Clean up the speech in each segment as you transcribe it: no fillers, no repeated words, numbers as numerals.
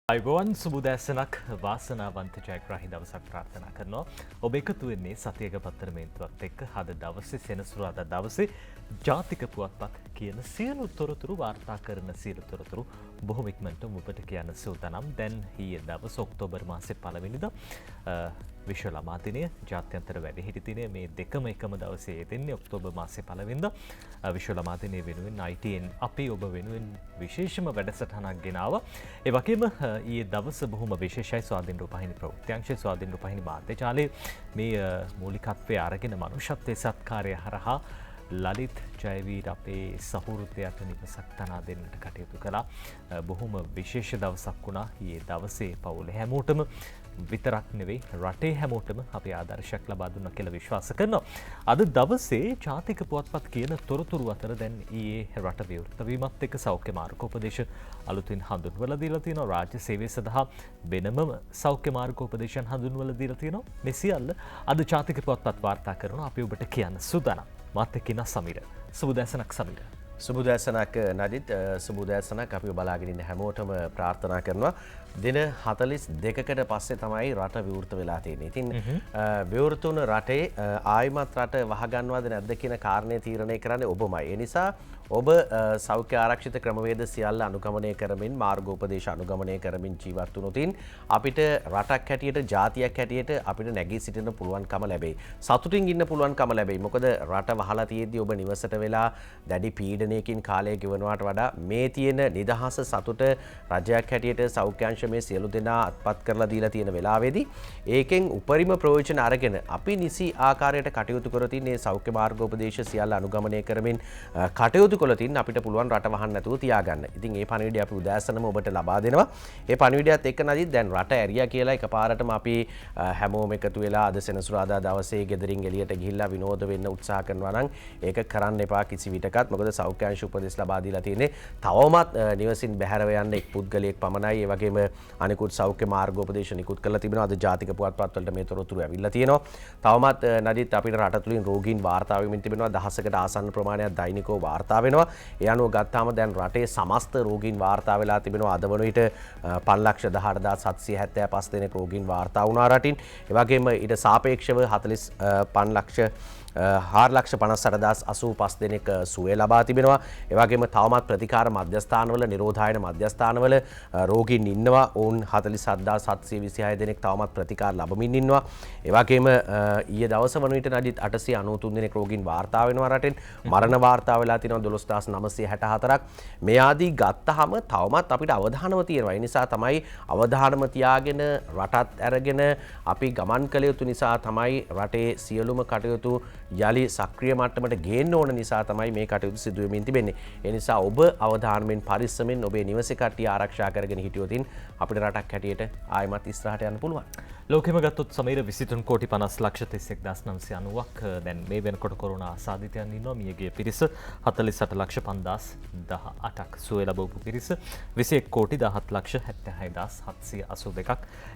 අයිබෝවන් සුබුදෑසනක් වාසනාවන්ත ජයග්‍රාහි දවසක් ප්‍රාර්ථනා කරනවා. ඔබ එකතු වෙන්නේ සතියක පත්තරමේන්තුවත් එක්ක හද දවසේ සෙනසුරාදා දවසේ ජාතික පුවත්පත් කියන සියලු තොරතුරු වාර්තා කරන සියලු තොරතුරු බොහොම ඉක්මනට ඔබට කියන්න සූදානම්. දැන් ඊයේ දවස් ඔක්තෝබර් මාසේ 1 වෙනිදා විශ්ව ළමා දිනය ජාත්‍යන්තර වැඩිහිටි දිනය මේ දෙකම එකම දවසේ යෙදෙන්නේ ඔක්තෝබර් මාසේ 1 වෙනිදා. විශ්ව ළමා දිනය වෙනුවෙන් ITN අපි ඔබ වෙනුවෙන් විශේෂම වැඩසටහනක් ගෙනාවා. ඒ වගේම ඊයේ දවස බොහොම විශේෂයි. ස්වාධීන රූපහිනි ප්‍රවෘත්ති ස්වාධීන රූපහිනි මාධ්‍ය ජාලයේ මේ මූලිකත්වයේ අරගෙන මනුෂ්‍යත්වයේ සත්කාරය හරහා ලලිත් ජයවීර අපේ සහෘදයට නිවසක් තනා දෙන්නට කටයුතු කළා. බොහොම විශේෂ දවසක් වුණා ඊයේ දවසේ පවුලේ හැමෝටම විතරක් නෙවෙයි රටේ හැමෝටම අපි ආදර්ශයක් ලබා දුන්නා කියලා විශ්වාස කරනවා. අද දවසේ ජාතික පුවත්පත් කියන තොරතුරු අතර දැන් ඊයේ රට විවෘත වීමත් එක්ක සෞඛ්‍ය මාර්ගෝපදේශ අලුතින් හඳුන්වලා දීලා තියෙනවා. රාජ්‍ය සේවය සඳහා වෙනම සෞඛ්‍ය මාර්ගෝපදේශයන් හඳුන්වලා දීලා තියෙනවා. මේ සියල්ල අද ජාතික පුවත්පත් වාර්තා කරනවා. අපි ඔබට කියන්න සූදානම්. මාත් එක්ක ඉන්න සමීර. සුබදෑසනක් සමීර. සුබදෑසනක් නදිත්. සුබදෑසනක් අපි බලාගෙන ඉන්න හැමෝටම ප්‍රාර්ථනා කරනවා. දින 42කට පස්සේ තමයි රට විවෘත වෙලා තියෙන්නේ. ඉතින් විවෘත වුණ රටේ ආයිමත් රට වහගන්නවද නැද්ද කියන කාරණේ තීරණය කරන්නේ ඔබමයි. ඒ නිසා ඔබ සෞඛ්‍ය ආරක්ෂිත ක්‍රමවේද සියල්ල අනුගමනය කරමින් මාර්ගෝපදේශ අනුගමනය කරමින් ජීවත් වුණොතින් අපිට රටක් හැටියට ජාතියක් හැටියට අපිට නැගී සිටින්න පුළුවන්කම ලැබෙයි. සතුටින් ඉන්න පුළුවන්කම ලැබෙයි. මොකද රට වහලා තියෙද්දි ඔබ නිවසට වෙලා දැඩි පීඩනයකින් කාලය ගෙවනවාට වඩා මේ තියෙන නිදහස සතුට රජයක් හැටියට සෞඛ්‍ය මේ සියලු දෙනා අත්පත් කරලා දීලා තියෙන වෙලාවේදී ඒකෙන් උපරිම ප්‍රයෝජන අරගෙන අපි නිසි ආකාරයට කටයුතු කරොතින් මේ සෞඛ්‍ය මාර්ගෝපදේශ සියල්ල අනුගමනය කරමින් කටයුතු කළොතින් අපිට පුළුවන් රට වහන්න නැතුව තියාගන්න. ඉතින් මේ පණිවිඩය අපි උදෑසනම ඔබට ලබා දෙනවා. මේ පණිවිඩයත් එක්ක නැදිත් දැන් රට ඇරියා කියලා එකපාරටම අපි හැමෝම එකතු වෙලා අද සෙනසුරාදා දවසේ ගෙදරින් එළියට ගිහිල්ලා විනෝද වෙන්න උත්සාහ කරනවා නම් ඒක කරන්න එපා කිසි විටකත්. මොකද සෞඛ්‍ය අංශ උපදෙස් ලබා දීලා තියෙන්නේ තවමත් නිවසින් බැහැරව යන්න එක් පුද්ගලයෙක් පමණයි. ඒ වගේම අනිකුත් සෞඛ්‍ය මාර්ගෝපදේශ නිකුත් කරලා තිබෙනවා. අද ජාතික පුවත්පත් වලට මේ තොරතුරු ඇවිල්ලා තියෙනවා. තවමත් නදිත් අපිට රට තුලින් රෝගීන් වාර්තා වෙමින් තිබෙනවා. දහසකට ආසන්න ප්‍රමාණයක් දෛනිකව වාර්තා වෙනවා. ඒ අනුව ගත්තාම දැන් රටේ සමස්ත රෝගීන් වාර්තා වෙලා තිබෙනවා. අද වන විට 5,18,775 දෙනෙක් රෝගීන් වාර්තා වුණා රටින්. ඒ වගේම ඊට සාපේක්ෂව 4,58,85 දෙනෙක් සුවය ලබා තිබෙනවා. ඒ වගේම තවමත් ප්‍රතිකාර මධ්‍යස්ථානවල නිරෝධායන මධ්‍යස්ථානවල රෝගීන් ඉන්නවා. ඔවුන් 47,726 දෙනෙක් තවමත් ප්‍රතිකාර ලබමින් ඉන්නවා. ඒ වගේම ඊයේ දවස වන විට නදිත් 893 දෙනෙක් රෝගීන් වාර්තා වෙනවා රටෙන්. මරණ වාර්තා වෙලා තිනවා 12,964ක්. මේ ආදී ගත්තාම තවමත් අපිට අවධානම තියෙනවා. ඒ නිසා තමයි අවධානම තියාගෙන රටත් අරගෙන අපි ගමන් කළ යුතු නිසා තමයි රටේ සියලුම කටයුතු යලි සක්‍රිය මට්ටමට ගේන්න ඕන නිසා තමයි මේ කටයුතු සිදු වෙමින් තිබෙන්නේ. ඒ නිසා ඔබ අවධානයෙන් පරිස්සමෙන් ඔබේ නිවසේ කට්ටිය ආරක්ෂා කරගෙන හිටියොතින් අපිට රටක් හැටියට ආයිමත් ඉස්සරහට යන්න පුළුවන්. ලෝකෙම ගත්තොත් සමීර 23,50,36,990ක් දැන් මේ වෙනකොට කොරෝනා ආසාදිතයන් ඉන්නවා. මියගිය පිරිස 48,50,18ක්. සුවය ලැබපු පිරිස 21,17,76,782ක්.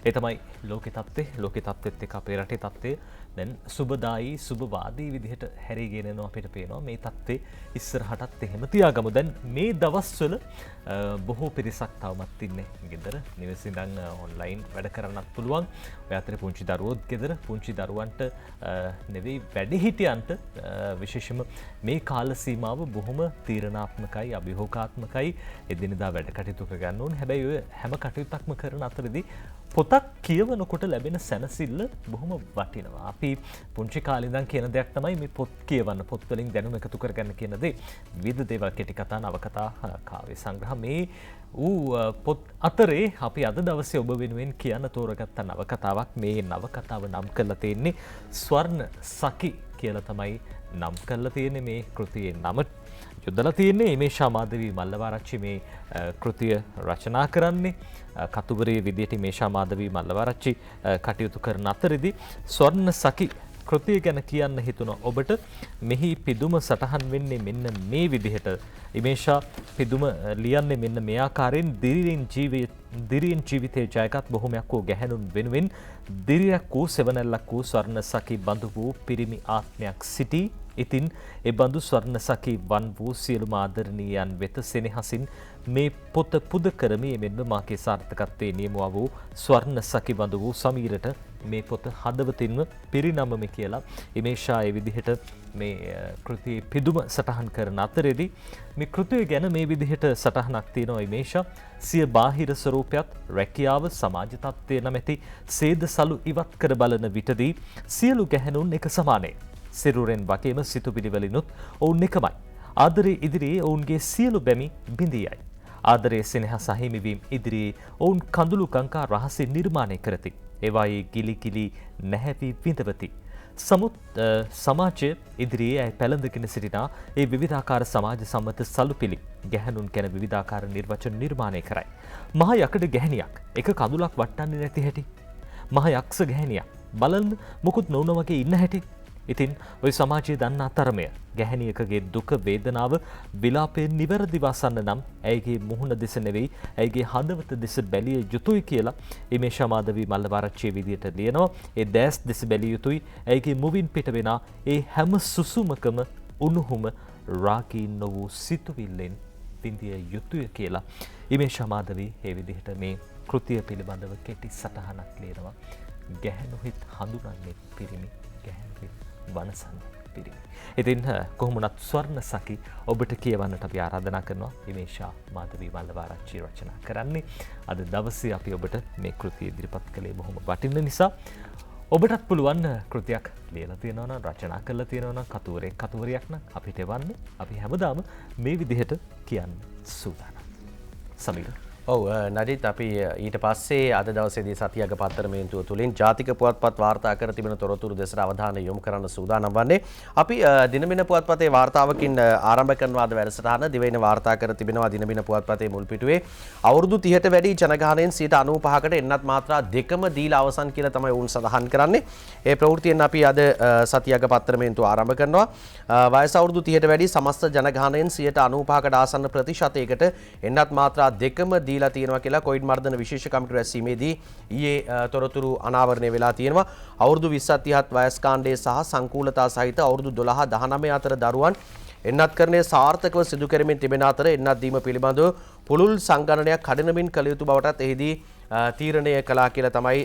ඒ තමයි ලෝකේ තත්ත්වය. ලෝකේ තත්ත්වෙත් එක්ක අපේ රටේ තත්ත්වය දැන් සුබදායි සුබවාදී විදිහට හැරීගෙන යනවා අපිට පේනවා. මේ තත්ත්වේ ඉස්සරහටත් එහෙම තියාගමු. දැන් මේ දවස්වල බොහෝ පිරිසක් තවමත් ඉන්නේ ගෙදර. නිවසේ ඉඳන් ඔන්ලයින් වැඩ කරන්නත් පුළුවන්. ඔය අතරේ පුංචි දරුවෝත් ගෙදර. පුංචි දරුවන්ට නෙවෙයි වැඩිහිටියන්ට විශේෂම මේ කාල සීමාව බොහොම තීරණාත්මකයි, අභියෝගාත්මකයි. එදිනෙදා වැඩ කටයුතු කරගන්න ඕනේ. හැබැයි ඔය හැම කටයුත්තක්ම කරන අතරේදී පොතක් කියවනකොට ලැබෙන සැනසෙල්ල බොහොම වටිනවා. අපි පුංචි කාලේ ඉඳන් කියන දෙයක් තමයි මේ පොත් කියවන්න, පොත් වලින් දැනුම එකතු කරගන්න කියන දේ. විවිධ දේවල් කෙටි කතා, නවකතා, කාව්‍ය සංග්‍රහ මේ පොත් අතරේ අපි අද දවසේ ඔබ වෙනුවෙන් කියන්න තෝරගත්ත නවකතාවක්. මේ නවකතාව නම් කරලා තියෙන්නේ ස්වර්ණ සඛි කියලා තමයි නම් කරලා තියෙන්නේ. මේ කෘතියේ නම යොදලා තියෙන්නේ මේෂා මාධවී මල්ලවාරච්චි මේ කෘතිය රචනා කරන්නේ. කතුවරේ විදියට මේෂා මාධවී මල්ලවාරච්චි කටයුතු කරන අතරේදී ස්වර්ණ සඛි කෘතිය ගැන කියන්න හිතුන ඔබට මෙහි පිදුම සටහන් වෙන්නේ මෙන්න මේ විදිහට. ඉමේෂා පිදුම ලියන්නේ මෙන්න මේ ආකාරයෙන් දිරියෙන් ජීවිතයේ ජයගත් බොහොමයක් වූ ගැහැණුන් වෙනුවෙන් දිරියක් වූ සෙවණැල්ලක් වූ ස්වර්ණ සඛි බඳු වූ පිරිමි ආත්මයක් සිටි ඉතින් ඒ බඳු ස්වර්ණ සකි වන් වූ සියලුම ආදරණීයයන් වෙත සෙනෙහසින් මේ පොත පුද කරමි. එමෙන්ම මාගේ සාර්ථකත්වයේ නියමුවා වූ ස්වර්ණ සකි බඳු වූ සමීරට මේ පොත හදවතින්ම පිරිනමමි කියලා ඉමේෂා ඒ විදිහට මේ කෘතියේ පිදුම සටහන් කරන අතරේදී මේ කෘතිය ගැන මේ විදිහට සටහනක් තියෙනවා. ඉමේෂා සිය බාහිර ස්වරූපයත් රැකියාව සමාජ තත්ත්වය නැමැති සේදසලු ඉවත් කර බලන විටදී සියලු ගැහැණුන් එක සමානයි. සිරුරෙන් වගේම සිතුවිලිවලිනුත් ඔවුන් එකමයි. ආදරේ ඉදිරියේ ඔවුන්ගේ සියලු බැමි බිඳියයි. ආදරයේ සෙනෙහස හිමිවීම ඉදිරියේ ඔවුන් කඳුළු ගංගා රහසින් නිර්මාණය කරති. ඒවායේ ගිලි ගිලි නැහැවි විඳවති. සමුත් සමාජය ඉදිරියේ ඇය පැළඳගෙන සිටිනා ඒ විවිධාකාර සමාජ සම්මත සලුපිලි ගැහැණුන් ගැන විවිධාකාර නිර්වචන නිර්මාණය කරයි. මහ යකඩ ගැහැණියක් එක කඳුලක් වට්ටන්නේ නැති හැටි. මහ යක්ෂ ගැහැණියක් බලන්න මොකුත් නොවුන වගේ ඉන්න හැටි. ඉතින් ඔය සමාජයේ දන්නා තරමය ගැහැණියකගේ දුක වේදනාව විලාපයෙන් නිවැරදිව අසන්න නම් ඇයගේ මුහුණ දෙස නෙවෙයි ඇයගේ හදවත දෙස බැලිය යුතුයි කියලා ඉමේෂා මාධවී මල්ලවආරච්චියේ විදියට ලියනවා. ඒ දැස් දෙස බැලිය යුතුයි. ඇයගේ මුවින් පිට වෙන ඒ හැම සුසුමකම උණුහුම රාගී නොවූ සිතුවිල්ලෙන් විඳිය යුතුය කියලා ඉමේෂා මාධවී ඒ විදිහට මේ කෘතිය පිළිබඳව කෙටි සටහනක් ලියනවා. ගැහැණු හිත් හඳුනන්නේ පිරිමි, ගැහැණු හිත් වනසන්න පිරිමි. ඉතින් කොහොමුණත් ස්වර්ණ සකි ඔබට කියවන්නට අපි ආරාධනා කරනවා. ඉමේෂා මාධවී මල්ලවආරච්චි රචනා කරන්නේ. අද දවසේ අපි ඔබට මේ කෘතිය ඉදිරිපත් කළේ බොහොම වටින නිසා ඔබටත් පුළුවන් කෘතියක් ලියලා තියෙනවා නම් රචනා කරලා තියෙනවා නම් කතුවරයක් නම් අපිට එවන්න. අපි හැමදාම මේ විදිහට කියන්න සූදානම්. සමීර. ඔව් නඩිත් අපි ඊට පස්සේ අද දවසේදී සතියක පත්තරමේන්තුව තුලින් ජාතික පුවත්පත් වාර්තා කර තිබෙන තොරතුරු දෙසට අවධානය යොමු කරන්න සූදානම් වන්නේ. අපි දිනමින පුවත්පතේ වාර්තාවකින් ආරම්භ කරනවා අද වැඩසටහන. දිවයින වාර්තා කර තිබෙනවා දිනමින පුවත්පතේ මුල් පිටුවේ අවුරුදු 30ට වැඩි ජනගහනයෙන් 95%කට එන්නත් මාත්‍රා දෙකම දීලා අවසන් කියලා තමයි වුන් සඳහන් කරන්නේ. ඒ ප්‍රවෘත්තියෙන් අපි අද සතියක පත්තරමේන්තුව ආරම්භ කරනවා. වයස අවුරුදු 30ට වැඩි සමස්ත ජනගහනයෙන් 95%කට ආසන්න ප්‍රතිශතයකට එන්නත් මාත්‍රා දෙකම දීලා තියෙනවා කියලා කොවිඩ් මර්ධන විශේෂ කමිටු රැස්වීමේදී ඊයේ තොරතුරු අනාවරණය වෙලා තියෙනවා. අවුරුදු 20 30 වයස් කාණ්ඩයේ සහ සංකූලතා සහිත අවුරුදු 12 19 අතර දරුවන් එන්නත්කරණය සාර්ථකව සිදු කරමින් තිබෙන අතර එන්නත් දීම පිළිබඳව පුළුල් සංගණනයක් කඩිනමින් කළ යුතු බවටත් එහිදී තීරණය කළා කියලා තමයි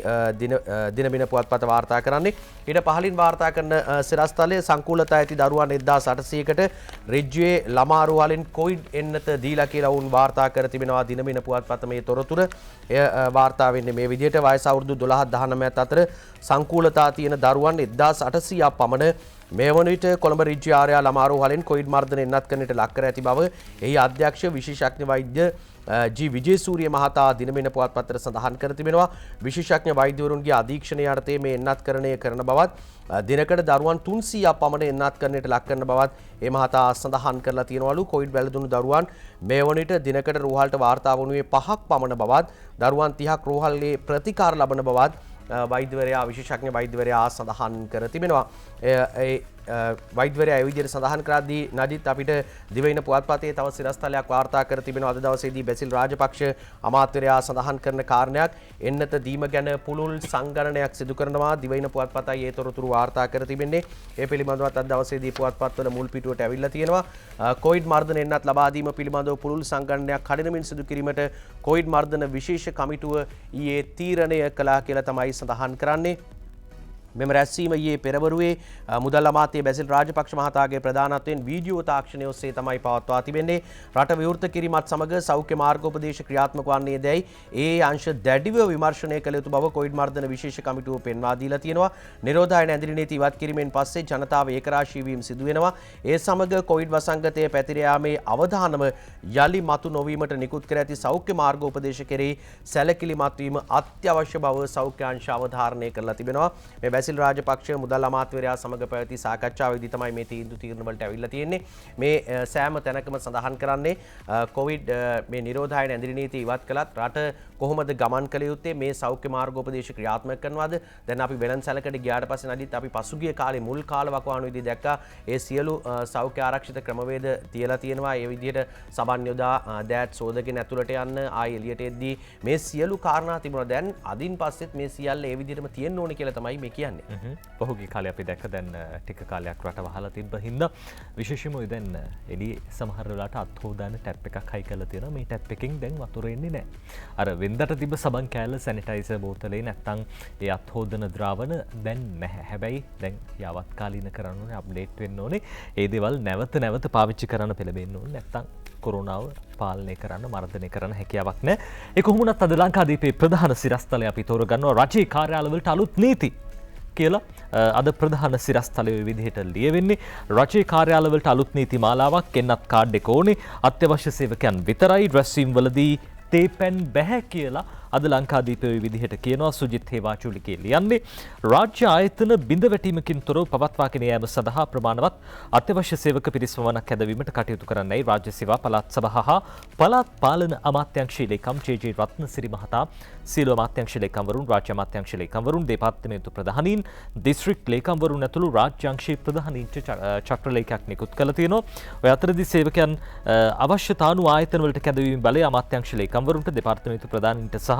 දිනමින පුවත්පත වාර්තා කරන්නේ. ඊට පහලින් වාර්තා කරන සිරස්තලයේ සංකූලතා ඇති දරුවන් 1800කට රිජ්ජුවේ ළමා රුහලින් කොවිඩ් එන්නත දීලා කියලා වුන් වාර්තා කර තිබෙනවා දිනමින පුවත්පත මේ තොරතුර. එය වාර්තා වෙන්නේ මේ විදිහට වයස අවුරුදු 12 19 අතර සංකූලතා තියෙන දරුවන් 1800ක් පමණ මේ වන විට කොළඹ රිජ්ජු ආර්යා ළමා රුහලින් කොවිඩ් මර්ධන එන්නත්කරණයට ලක් කර ඇති බව එහි අධ්‍යක්ෂ විශේෂඥ වෛද්‍ය ජී විජේසූරිය මහතා දිනමින පුවත්පතට සඳහන් කර තිබෙනවා. විශේෂඥ වෛද්‍යවරුන්ගේ අධීක්ෂණය යටතේ මේ එන්නත්කරණය කරන බවත් දිනකට දරුවන් 300ක් පමණ එන්නත්කරණයට ලක් කරන බවත් ඒ මහතා සඳහන් කරලා තියෙනවලු. කොවිඩ් වැළඳුණු දරුවන් මේ වන විට දිනකට රෝහලට වාර්තා වනුයේ 5ක් පමණ බවත් දරුවන් 30ක් රෝහලේ ප්‍රතිකාර ලබන බවත් වෛද්‍යවරයා විශේෂඥ වෛද්‍යවරයා සඳහන් කර තිබෙනවා. වෛද්‍යවරයා ඒ විදිහට සඳහන් කරද්දී නදිත් අපිට දිවයින පුවත්පතේ තව සිරස්තලයක් වාර්තා කර තිබෙනවා. අද දවසේදී බැසිල් රාජපක්ෂ අමාත්‍යවරයා සඳහන් කරන කාරණයක් එන්නත දීම ගැන පුළුල් සංගණනයක් සිදු කරනවා. දිවයින පුවත්පතයි ඒ තොරතුරු වාර්තා කර තිබෙන්නේ. ඒ පිළිබඳවත් අද දවසේදී පුවත්පත්වල මුල් පිටුවට ඇවිල්ලා තියෙනවා. කොවිඩ් මර්ධන එන්නත් ලබා දීම පිළිබඳව පුළුල් සංගණනයක් කඩිනමින් සිදු කිරීමට කොවිඩ් මර්ධන විශේෂ කමිටුව ඊයේ තීරණය කළා කියලා තමයි සඳහන් කරන්නේ. මෙම රැස්වීම ඊයේ පෙරවරුවේ මුදල් අමාත්‍ය බැසිල් රාජපක්ෂ මහතාගේ ප්‍රධානත්වයෙන් වීඩියෝ තාක්ෂණය ඔස්සේ තමයි පවත්වා තිබෙන්නේ. රට විවෘත කිරීමත් සමග සෞඛ්‍ය මාර්ගෝපදේශ ක්‍රියාත්මක වන්නේ දැයි ඒ අංශ දැඩිව විමර්ශනය කළ යුතු බව කොවිඩ් මර්ධන විශේෂ කමිටුව පෙන්වා දීලා තියෙනවා. නිරෝධායන ඇඳිලි නීති ඉවත් කිරීමෙන් පස්සේ ජනතාව ඒකරාශී වීම සිදු වෙනවා. ඒ සමග කොවිඩ් වසංගතය පැතිර යාමේ අවධානම යලි මතු නොවීමට නිකුත් කර ඇති සෞඛ්‍ය මාර්ගෝපදේශ කෙරෙහි සැලකිලිමත් වීම අත්‍යවශ්‍ය බව සෞඛ්‍ය අංශ අවධාරණය කරලා තිබෙනවා. මේ බැසිල් රාජපක්ෂ මුදල් අමාත්‍යවරයා සමග පැවති සාකච්ඡාවේදී තමයි මේ තීරණ වලට ඇවිල්ලා තියෙන්නේ. මේ සෑම තැනකම සඳහන් කරන්නේ කොවිඩ් මේ නිරෝධායන ඇඳිලි නීති ඉවත් කළත් රට කොහොමද ගමන් කළ යුත්තේ මේ සෞඛ්‍ය මාර්ගෝපදේශ ක්‍රියාත්මක කරනවාද? දැන් අපි වෙළඳසැලකට ගියාට පස්සේ නදිත් අපි පසුගිය කාලේ මුල් කාල වකවානුවේදී දැක්කා ඒ සියලු සෞඛ්‍ය ආරක්ෂිත ක්‍රමවේද තියලා තියෙනවා. ඒ විදිහට සබන් යොදා දෑත් සෝදගෙන ඇතුළට යන්න ආයෙ එළියට එද්දී මේ සියලු කාරණා තිබුණා. දැන් අදින් පස්සෙත් මේ සියල්ල ඒ විදිහටම තියෙන්න ඕනේ කියලා තමයි මේ කියන්නේ. කියන්නේ. පහුගිය කාලේ අපි දැක්ක දැන් ටික කාලයක් රට වහලා තිබ්බ හින්දා විශේෂයෙන්ම දැන් එළියේ සමහර වෙලාවට අත් හොදාන ටැප් එකක් හයි කරලා තියෙනවා. මේ ටැප් එකෙන් දැන් වතුර එන්නේ නැහැ. අර වෙන්දට තිබ්බ සබන් කෑල්ල සැනිටයිසර් බෝතලේ නැත්තම් ඒ අත් හොදන ද්‍රාවණ දැන් නැහැ. හැබැයි දැන් යාවත් කාලීන කරන්න ඕනේ, අප්ඩේට් වෙන්න ඕනේ. ඒ දේවල් නැවත පාවිච්චි කරන්න පෙළඹෙන්න ඕනේ. නැත්තම් කොරෝනාව පාලනය කරන්න මර්ධනය කරන්න හැකියාවක් නැහැ. ඒ කොහොමුණත් අද ලංකාදීපේ ප්‍රධාන සිරස්තලය අපි තෝරගන්නවා රජයේ කාර්යාලවලට අලුත් නීති කියලා. අද ප්‍රධාන සිරස්තලය විදිහට ලියවෙන්නේ රජයේ කාර්යාලවලට අලුත් නීති මාලාවක්. එන්නත් කාඩ් එක ඕනේ, අත්‍යවශ්‍ය සේවකයන් විතරයි, රැස්වීම් වලදී තේපැන් බැහැ කියලා අද ලංකාදීපය විදිහට කියනවා සුජිත් හේවාචුලිගේ ලියන්නේ. රාජ්‍ය ආයතන බිඳ වැටීමකින් තොරව පවත්වාගෙන යාම සඳහා ප්‍රමාණවත් අත්‍යවශ්‍ය සේවක පිරිස් වමනක් හැදවීමට කටයුතු කරන්නයි රාජ්‍ය සේවා පළාත් සභා හා පළාත් පාලන අමාත්‍යාංශයේ ලේකම් ජේ.ජේ. රත්නසිරි මහතා, සියලු අමාත්‍යාංශ ලේකම්වරුන්, රාජ්‍ය අමාත්‍යාංශ ලේකම්වරුන්, දෙපාර්තමේන්තු ප්‍රධානීන්, දිස්ත්‍රික් ලේකම්වරුන් ඇතුළු රාජ්‍යාංශයේ ප්‍රධානීන්ට චක්‍රලේඛයක් නිකුත් කළ තියෙනවා. ඔය අතරදී සේවකයන් අවශ්‍යතානු ආයතන වලට කැදවීම බලය අමාත්‍යාංශ ලේකම්වරුන්ට, දෙපාර්තමේන්තු ප්‍රධානීන්ට සහ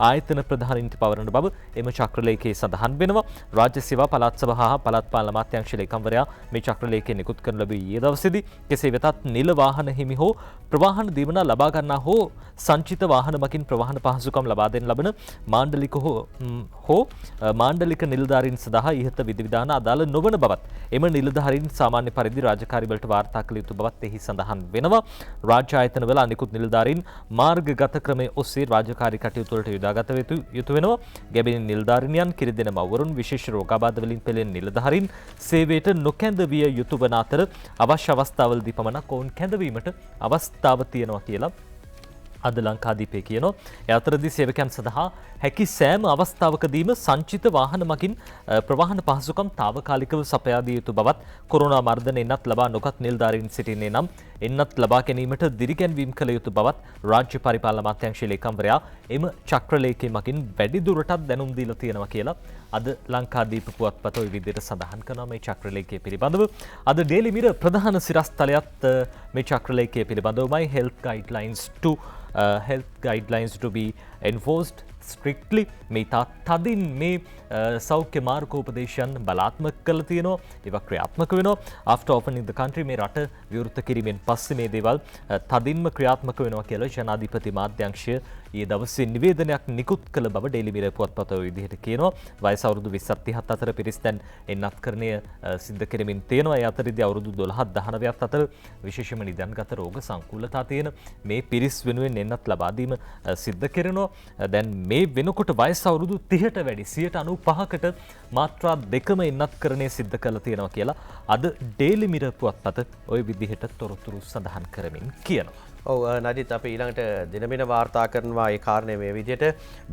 ආයතන ප්‍රධානීන්ට පවරන බව එම චක්‍රලේඛයේ සඳහන් වෙනවා. රාජ්‍ය සේවා පළාත් සභා හා පළාත් පාලන අමාත්‍යාංශ ලේකම්වරයා මේ චක්‍රලේඛය නිකුත් කරන ලැබී ඊයේ දවසේදී. කෙසේ වෙතත් නිල වාහන හිමි හෝ ප්‍රවාහන දීමනා ලබා ගන්නා හෝ සංචිත වාහන මගින් ප්‍රවාහන පහසුකම් ලබා දෙන ලබන මාණ්ඩලික හෝ මාණ්ඩලික නිලධාරීන් සඳහා ඉහත විධිවිධාන අදාළ නොවන බවත් එම නිලධාරීන් සාමාන්‍ය පරිදි රාජකාරී වලට වාර්තා කළ යුතු බවත් එහි සඳහන් වෙනවා. රාජ්‍ය ආයතන වල අනිකුත් නිලධාරීන් මාර්ගගත ක්‍රමයේ ඔස්සේ රාජකාරී කටයුතු වලට යොදාගත යුතු වෙනවා. ගැබිණි නිලධාරිනියන්, කිරිදෙන මව්වරුන්, විශේෂ රෝගාබාධ වලින් පෙළෙන නිලධාරීන් සේවයට නොකැඳවිය යුතු වන අතර අවශ්‍ය අවස්ථාවලදී පමණක් ඔවුන් කැඳවීමට අවස්ථාව තියෙනවා කියලා අද ලංකාදීපේ කියනවා. ඒ අතරදී සේවකයන් සඳහා හැකි සෑම අවස්ථාවකදීම සංචිත වාහන මගින් ප්‍රවාහන පහසුකම් తాවකාලිකව සපයා දිය යුතු බවත්, කොරෝනා මර්ධන එන්නත් ලබා නොගත් නිලධාරීන් සිටින්නේ නම් එන්නත් ලබා ගැනීමට දිරිගැන්වීම් කළ යුතු බවත් රාජ්‍ය පරිපාලන අමාත්‍යාංශයේ ලේකම්වරයා එම චක්‍රලේඛය මගින් වැඩි දුරටත් දැනුම් දීලා තියෙනවා කියලා අද ලංකාදීප පුවත්පත ওই විදිහට සඳහන් කරනවා මේ චක්‍රලේඛය පිළිබඳව. අද ඩේලි මිරර් ප්‍රධාන සිරස්තලයත් මේ චක්‍රලේඛය පිළිබඳවමයි. health guidelines to be enforced strictly. මේ තදින් මේ සෞඛ්‍ය මාර්ගෝපදේශයන් බලාත්මක කළ තියෙනවා, ඒවා ක්‍රියාත්මක වෙනවා. after opening the country මේ රට විවෘත කිරීමෙන් පස්සේ මේ දේවල් තදින්ම ක්‍රියාත්මක වෙනවා කියලා ජනාධිපති මාධ්‍යාංශය ඊයේ දවසේ නිවේදනයක් නිකුත් කළ බව ඩේලි මිරර් පුවත්පත විදිහට කියනවා. වයස අවුරුදු 20 37 අතර පිරිස් දැන් එන්නත්කරණය සිද්ධ කෙරෙමින් තියෙනවා. ඒ අතරදී අවුරුදු 12 19 අතර විශේෂම නිදන්ගත රෝග සංකූලතා තියෙන මේ පිරිස් වෙනුවෙන් එන්නත් ලබා දීම සිද්ධ කෙරෙනවා. දැන් මේ වෙනකොට වයස අවුරුදු 30ට වැඩි 95කට මාත්‍රා දෙකම එන්නත්කරණය සිද්ධ කරලා තියෙනවා කියලා අද ඩේලි මිරර් පුවත්පත ওই විදිහට තොරතුරු සඳහන් කරමින් කියනවා. ඔව් නදිත් අපි ඊළඟට දිනමින වාර්තා කරනවා ඒ කාරණේ මේ විදිහට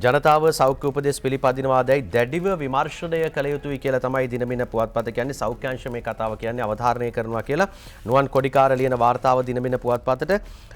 ජනතාව සෞඛ්‍ය උපදෙස් පිළිපදිනවාදයි දැඩිව විමර්ශනය කළ යුතුයි කියලා තමයි දිනමින පුවත්පත කියන්නේ. සෞඛ්‍යාංශ මේ කතාව කියන්නේ අවධාරණය කරනවා කියලා නුවන් කොඩිකාර ලියන වාර්තාව දිනමින පුවත්පතට.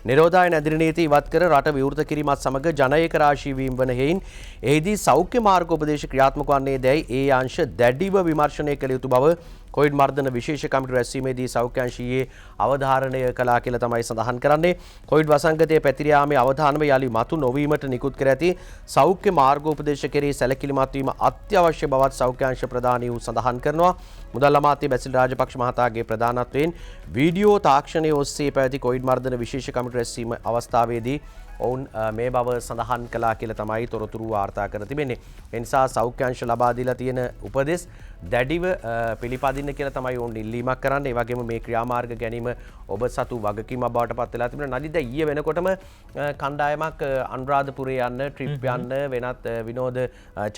නිරෝධායන ඇදිරි නීති ඉවත් කර රට විවෘත කිරීමත් සමග ජනේක රාශී වීම වන හේයින් එහිදී සෞඛ්‍ය මාර්ගෝපදේශ ක්‍රියාත්මක වන්නේ දැයි ඒ අංශ දැඩිව විමර්ශනය කළ යුතු බව කොවිඩ් මර්ධන විශේෂ කමිටු රැස්වීමේදී සෞඛ්‍යාංශයේ අවධාරණය කළා කියලා තමයි සඳහන් කරන්නේ. කොවිඩ් වසංගතයේ පැතිර යාමේ අවධානම යලි මතු නොවීමට නිකුත් කර ඇති සෞඛ්‍ය මාර්ගෝපදේශ කෙරෙහි සැලකිලිමත් වීම අත්‍යවශ්‍ය බවත් සෞඛ්‍යාංශ ප්‍රධානී වූ සඳහන් කරනවා. මුදල් අමාත්‍ය බැසිල් රාජපක්ෂ මහතාගේ ප්‍රධානත්වයෙන් වීඩියෝ තාක්ෂණයේ ඔස්සේ පැවති කොවිඩ් මර්ධන විශේෂ කමිටු රැස්වීම අවස්ථාවේදී ඔවුන් මේ බව සඳහන් කළා කියලා තමයි තොරතුරු වාර්තා කර තිබෙන්නේ. ඒ නිසා සෞඛ්‍යාංශ ලබා දීලා තියෙන උපදෙස් දැඩිව පිළිපදින්න කියලා තමයි ඔවුන් ඉල්ලීමක් කරන්නේ. ඒ වගේම මේ ක්‍රියාමාර්ග ගැනීම ඔබ සතු වගකීමක් බවට පත් වෙලා තිබෙනවා. නදිද ඊයේ වෙනකොටම කණ්ඩායමක් අනුරාධපුරේ යන්න, ට්‍රිප් යන්න, වෙනත් විනෝද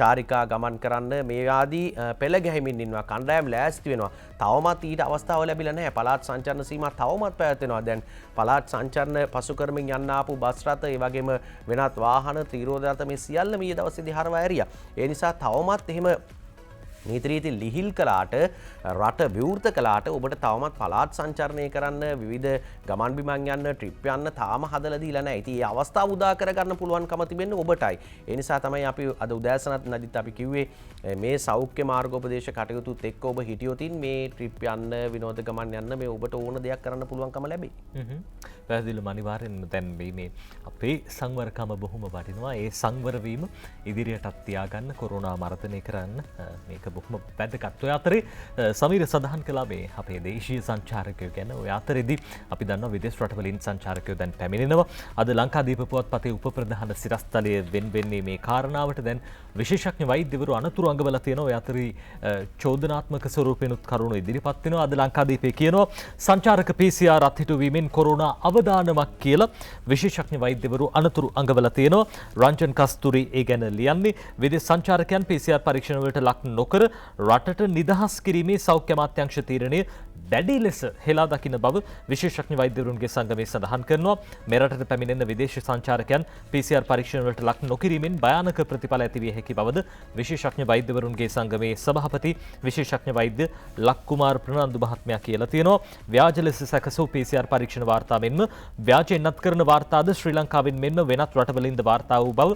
චාරිකා ගමන් කරන්න මේ ආදී පෙළ ගැහිමින් ඉන්නවා. කණ්ඩායම් ලෑස්ති වෙනවා. තවමත් ඊට අවස්ථාව ලැබිලා නැහැ. පළාත් සංචරණ සීමා තවමත් පැවැත්වෙනවා. දැන් පළාත් සංචරණ පසු කරමින් යන්න ආපු බස් රථ ඒ වගේම වෙනත් වාහන ත්‍රිරෝද රථ මේ සියල්ල මේ දවසේදී හරවා ඇරියා. ඒ නිසා තවමත් එහෙම නීති රීති ලිහිල් කළාට රට විවෘත කළාට ඔබට තවමත් පළාත් සංචරණය කරන්න විවිධ ගමන් බිමන් යන්න ට්‍රිප් යන්න තාම හදලා දීලා නැහැ. ඉතින් මේ අවස්ථාව උදා කරගන්න පුළුවන්කම තිබෙන්නේ ඔබටයි. ඒ නිසා තමයි අපි අද උදෑසනත් නදිත් අපි කිව්වේ මේ සෞඛ්‍ය මාර්ගෝපදේශ කටයුතුත් එක්ක ඔබ හිටියොතින් මේ ට්‍රිප් යන්න විනෝද ගමන් යන්න මේ ඔබට ඕන දෙයක් කරන්න පුළුවන්කම ලැබෙයි. පැහැදිලිවම අනිවාර්යෙන්ම දැන් මේ අපේ සංවරකම බොහොම වටිනවා. ඒ සංවර වීම ඉදිරියටත් තියාගන්න කොරෝනා මර්ධනය කරන්න මේක බොහොම වැදගත්. ඔය අතරේ සමීර සඳහන් කළා මේ අපේ දේශීය සංචාරකයෝ ගැන. ඔය අතරේදී අපි දන්නවා විදේශ රටවලින් සංචාරකයෝ දැන් පැමිණෙනවා. අද ලංකාදීප පුවත්පතේ උපප්‍රධාන සිරස්තලය වෙන්නේ මේ කාරණාවට දැන් විශේෂඥ වෛද්‍යවරු අනතුරු අඟවලා තියෙනවා. ඔය අතරේ චෝදනාත්මක ස්වරූපෙනුත් කරුණු ඉදිරිපත් වෙනවා. අද ලංකාදීපේ කියනවා සංචාරක PCR අත්හිටුවීමෙන් කොරෝනා අවදානමක් කියලා විශේෂඥ වෛද්‍යවරු අනතුරු අඟවලා තියෙනවා. රංජන් කස්තුරි ඒ ගැන ලියන්නේ විදේශ සංචාරකයන් PCR පරීක්ෂණ වලට ලක් නොකර රටට නිදහස් කිරීමේ සෞඛ්‍ය අමාත්‍යාංශ තීරණය දැඩි ලෙස හෙලා දකින බව විශේෂඥ වෛද්‍යවරුන්ගේ සංගමය සඳහන් කරනවා. මෙරටට පැමිණෙන විදේශ සංචාරකයන් PCR පරීක්ෂණ වලට ලක් නොකිරීමෙන් භයානක ප්‍රතිඵල ඇති විය හැකි බවද විශේෂඥ වෛද්‍යවරුන්ගේ සංගමයේ සභාපති විශේෂඥ වෛද්‍ය ලක්කුමාර් ප්‍රනාන්දු මහත්මයා කියලා තියෙනවා. ව්‍යාජ ලෙස සැකසූ PCR පරීක්ෂණ වාර්තා මෙන්ම ව්‍යාජයෙන් නත් කරන වාර්තාද ශ්‍රී ලංකාවෙන් මෙන්ම වෙනත් රටවලින්ද වාර්තා වූ බව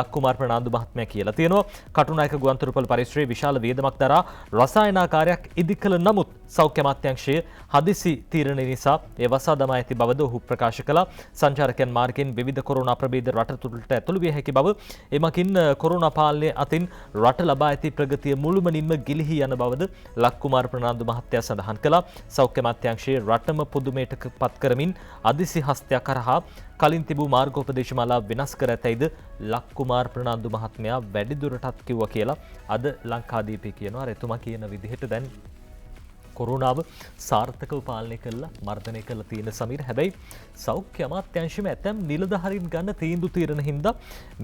ලක්කුමාර් ප්‍රනාන්දු මහත්මයා කියලා තියෙනවා. කටුනායක ගුවන්තොටුපළ පරිසරයේ විශාල වියදමක් දරා රසායනාකාරයක් ඉදිකළ නමුත් සෞඛ්‍ය අමාත්‍යාංශයේ හදිසි තීරණ නිසා ඒ වසා දමා ඇති බවද ඔහු ප්‍රකාශ කළා. සංචාරකයන් මාර්ගයෙන් විවිධ කොරෝනා ප්‍රභේද රට තුළට ඇතුළු විය හැකි බව එමකින් කොරෝනා පාලනය අතින් රට ලබා ඇති ප්‍රගතිය මුළුමනින්ම ගිලිහී යන බවද ලක්කුමාර් ප්‍රනාන්දු මහත්තයා සඳහන් කළා. සෞඛ්‍ය අමාත්‍යාංශයේ රටම පුදුමයට පත් කරමින් අදිසි හස්තයක් කරහා කලින් තිබූ මාර්ගෝපදේශමාලා වෙනස් කර ඇතැයිද ලක්කුමාර් ප්‍රනාන්දු මහත්මයා වැඩිදුරටත් කිව්වා කියලා අද ලංකාදීපේ කියනවා. එතුමා කියන විදිහට දැන් කොරෝනාව සාර්ථකව පාලනය කළා මර්ධනය කළා තියෙන සමීර. හැබැයි සෞඛ්‍ය අමාත්‍යාංශෙම ඇතැම් නිලධාරීන් ගන්න තීන්දුව తీරන හින්දා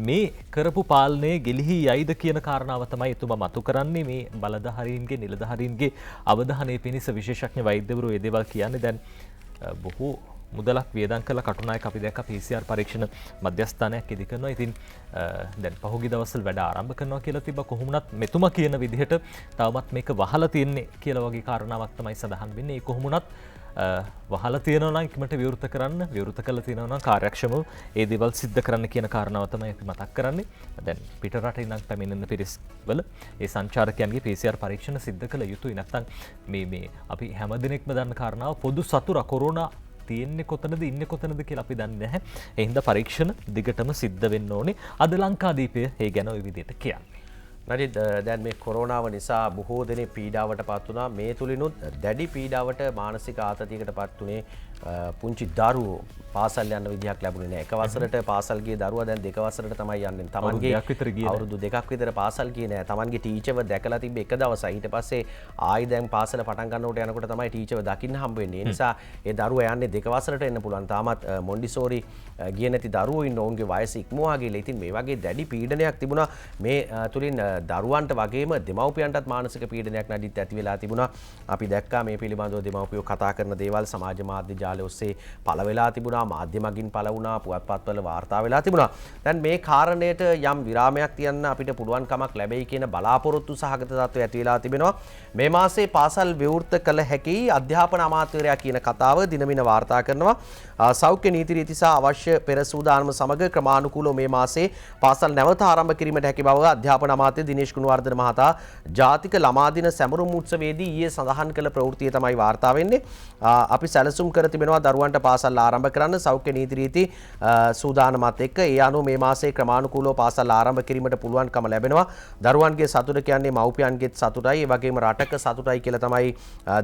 මේ කරපු පාලනය ගෙලිහි යයිද කියන කාරණාව තමයි එතුමා මතු කරන්නේ. මේ බලධාරීන්ගේ නිලධාරීන්ගේ අවධානය පිණිස විශේෂඥ වෛද්‍යවරු ඒ දේවල් කියන්නේ. දැන් බොහෝ මුදලක් වියදම් කළ කටුනායක අපි දැක්ක PCR පරීක්ෂණ මධ්‍යස්ථානයක් ඉදි කරනවා. ඉතින් දැන් පහුගිය දවස්වල වැඩ ආරම්භ කරනවා කියලා තිබ්බා. කොහොමුණත් මෙතුමා කියන විදිහට තවමත් මේක වහලා තියෙන්නේ කියලා වගේ කාරණාවක් තමයි සඳහන් වෙන්නේ. ඒ කොහොමුණත් වහලා තියෙනවා නම් ඉක්මනට විවෘත කරන්න, විවෘත කළා තියෙනවා නම් කාර්යක්ෂමව ඒ දේවල් සිද්ධ කරන්න කියන කාරණාව තමයි අපි මතක් කරන්නේ. දැන් පිට රටින් නම් පැමිණෙන පිරිස් වල ඒ සංචාරකයන්ගේ PCR පරීක්ෂණ සිද්ධ කළ යුතුයි. නැත්නම් මේ අපි හැමදිනෙකම දන්න කාරණාව පොදු සතුර කොරෝනා තියෙන්නේ කොතනද ඉන්නේ කොතනද කියලා අපි දන්නේ නැහැ. ඒ හින්දා පරීක්ෂණ දිගටම සිද්ධ වෙන්න ඕනේ. අද ලංකාදීපය ඒ ගැන ওই විදිහට කියන්නේ. නරිත් දැන් මේ කොරෝනාව නිසා බොහෝ දෙනෙක් පීඩාවට පත් වුණා. මේ තුලිනුත් දැඩි පීඩාවට මානසික ආතතියකට පත් වුණේ පුංචි දරුවෝ. පාසල් යන්න විදිහක් ලැබුණේ නැහැ. එක වසරට පාසල් ගිය දරුවා දැන් දෙක වසරට තමයි යන්නේ. තමන්ගේ අවුරුදු දෙකක් විතර පාසල් ගියේ නැහැ. තමන්ගේ ටීචර්ව දැකලා තිබ්බ එක දවසයි. ඊට පස්සේ ආයි දැන් පාසල පටන් ගන්නකොට යනකොට තමයි ටීචර්ව දකින්න හම්බ වෙන්නේ. ඒ නිසා ඒ දරුවා යන්නේ දෙක වසරට එන්න පුළුවන්. තාමත් මොන්ඩිසෝරි ගියේ නැති දරුවෝ ඉන්න ඔවුන්ගේ වයස ඉක්මවා ගිහලා. ඉතින් මේ වගේ දැඩි පීඩනයක් තිබුණා. මේ තුලින් දරුවන්ට වගේම දෙමව්පියන්ටත් මානසික පීඩනයක් නැදිත් ඇති වෙලා තිබුණා. අපි දැක්කා මේ පිළිබඳව දෙමව්පියෝ කතා කරන දේවල් සමාජ මාධ්‍ය ජාලය ඔස්සේ පළ වෙලා තිබුණා. මාධ්‍ය මගින් පළ වුණා. පුවත්පත්වල වාර්තා වෙලා තිබුණා. දැන් මේ කාරණයට යම් විරාමයක් තියන්න අපිට පුළුවන් කමක් ලැබෙයි කියන බලාපොරොත්තු සහගත තත්ත්වය ඇති වෙලා තිබෙනවා. මේ මාසේ පාසල් විවෘත කළ හැකි අධ්‍යාපන අමාත්‍යවරයා කියන කතාව දිනමින වාර්තා කරනවා. සෞඛ්‍ය නීති රීති සහ අවශ්‍ය පෙර සූදානම සමග ක්‍රමානුකූලව මේ මාසේ පාසල් නැවත ආරම්භ කිරීමට හැකි බව අධ්‍යාපන අමාත්‍ය දිනේෂ් ගුණවර්ධන මහතා ජාතික ළමා දින සැමරුම් උත්සවයේදී ඊයේ සඳහන් කළ ප්‍රවෘත්තිය තමයි වාර්තා වෙන්නේ. අපි සැලසුම් කර තිබෙනවා දරුවන්ට පාසල් ආරම්භ කරන්න සෞඛ්‍ය නීති රීති සූදානමත් එක්ක. ඒ අනුව මේ මාසේ ක්‍රමානුකූලව පාසල් ආරම්භ කිරීමට පුළුවන්කම ලැබෙනවා. දරුවන්ගේ සතුට කියන්නේ මව්පියන්ගේත් සතුටයි ඒ වගේම රටක සතුටයි කියලා තමයි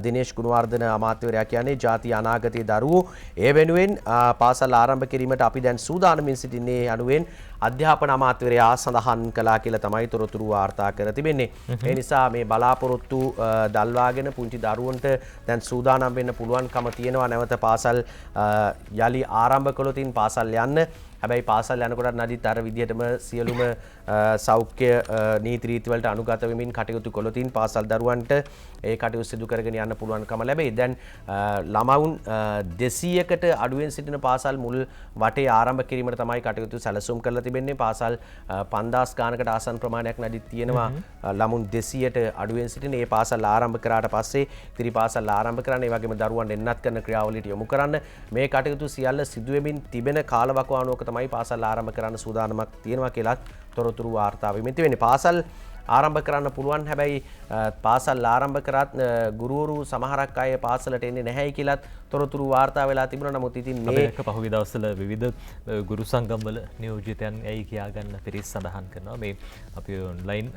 දිනේෂ් ගුණවර්ධන අමාත්‍යවරයා කියන්නේ. ජාතිය අනාගතයේ දරුවෝ ඒ වෙනුවෙන් පාසල් ආරම්භ කිරීමට අපි දැන් සූදානමින් සිටින්නේ යනුවෙන් අධ්‍යාපන අමාත්‍යවරයා සඳහන් කළා කියලා තමයි තොරතුරු වාර්තා කර තිබෙන්නේ. ඒ නිසා මේ බලාපොරොත්තු දල්වාගෙන පුංචි දරුවන්ට දැන් සූදානම් වෙන්න පුළුවන්කම තියෙනවා නැවත පාසල් යලි ආරම්භ කළොතින් පාසල් යන්න. හැබැයි පාසල් යනකොට නදිත් අර විදිහටම සියලුම සෞඛ්‍ය නීති රීති වලට අනුගත වෙමින් කටයුතු කළොතින් පාසල් දරුවන්ට ඒ කටයුතු සිදු කරගෙන යන්න පුළුවන්කම ලැබෙයි. දැන් ළමවුන් 200කට අඩුවෙන් සිටින පාසල් මුල් වටේ ආරම්භ කිරීමට තමයි කටයුතු සැලසුම් කරලා තිබෙන්නේ. පාසල් 5000 ගානකට ආසන්න ප්‍රමාණයක් නදිත් තියෙනවා ළමුන් 200ට අඩුවෙන් සිටින. ඒ පාසල් ආරම්භ කරාට පස්සේ ඉතිරි පාසල් ආරම්භ කරන්න ඒ වගේම දරුවන් එන්නත් කරන ක්‍රියාවලියට යොමු කරන්න මේ කටයුතු සියල්ල සිදු වෙමින් තිබෙන කාලවකවානුවක තමයි පාසල් ආරම්භ කරන්න සූදානමක් තියෙනවා කියලා තොරතුරු වාර්තා වෙමින් තිබෙන්නේ. පාසල් ආරම්භ කරන්න පුළුවන්. හැබැයි පාසල් ආරම්භ කරත් ගුරුවරු සමහරක් අය පාසලට එන්නේ නැහැයි කියලාත් තොරතුරු වාර්තා වෙලා තිබුණා. නමුත් ඉතින් මේ පහුගිය දවස්වල විවිධ ගුරු සංගම්වල නියෝජිතයන් ඇයි කියා ගන්න පිරිස් සඳහන් කරනවා මේ අපි ඔන්ලයින්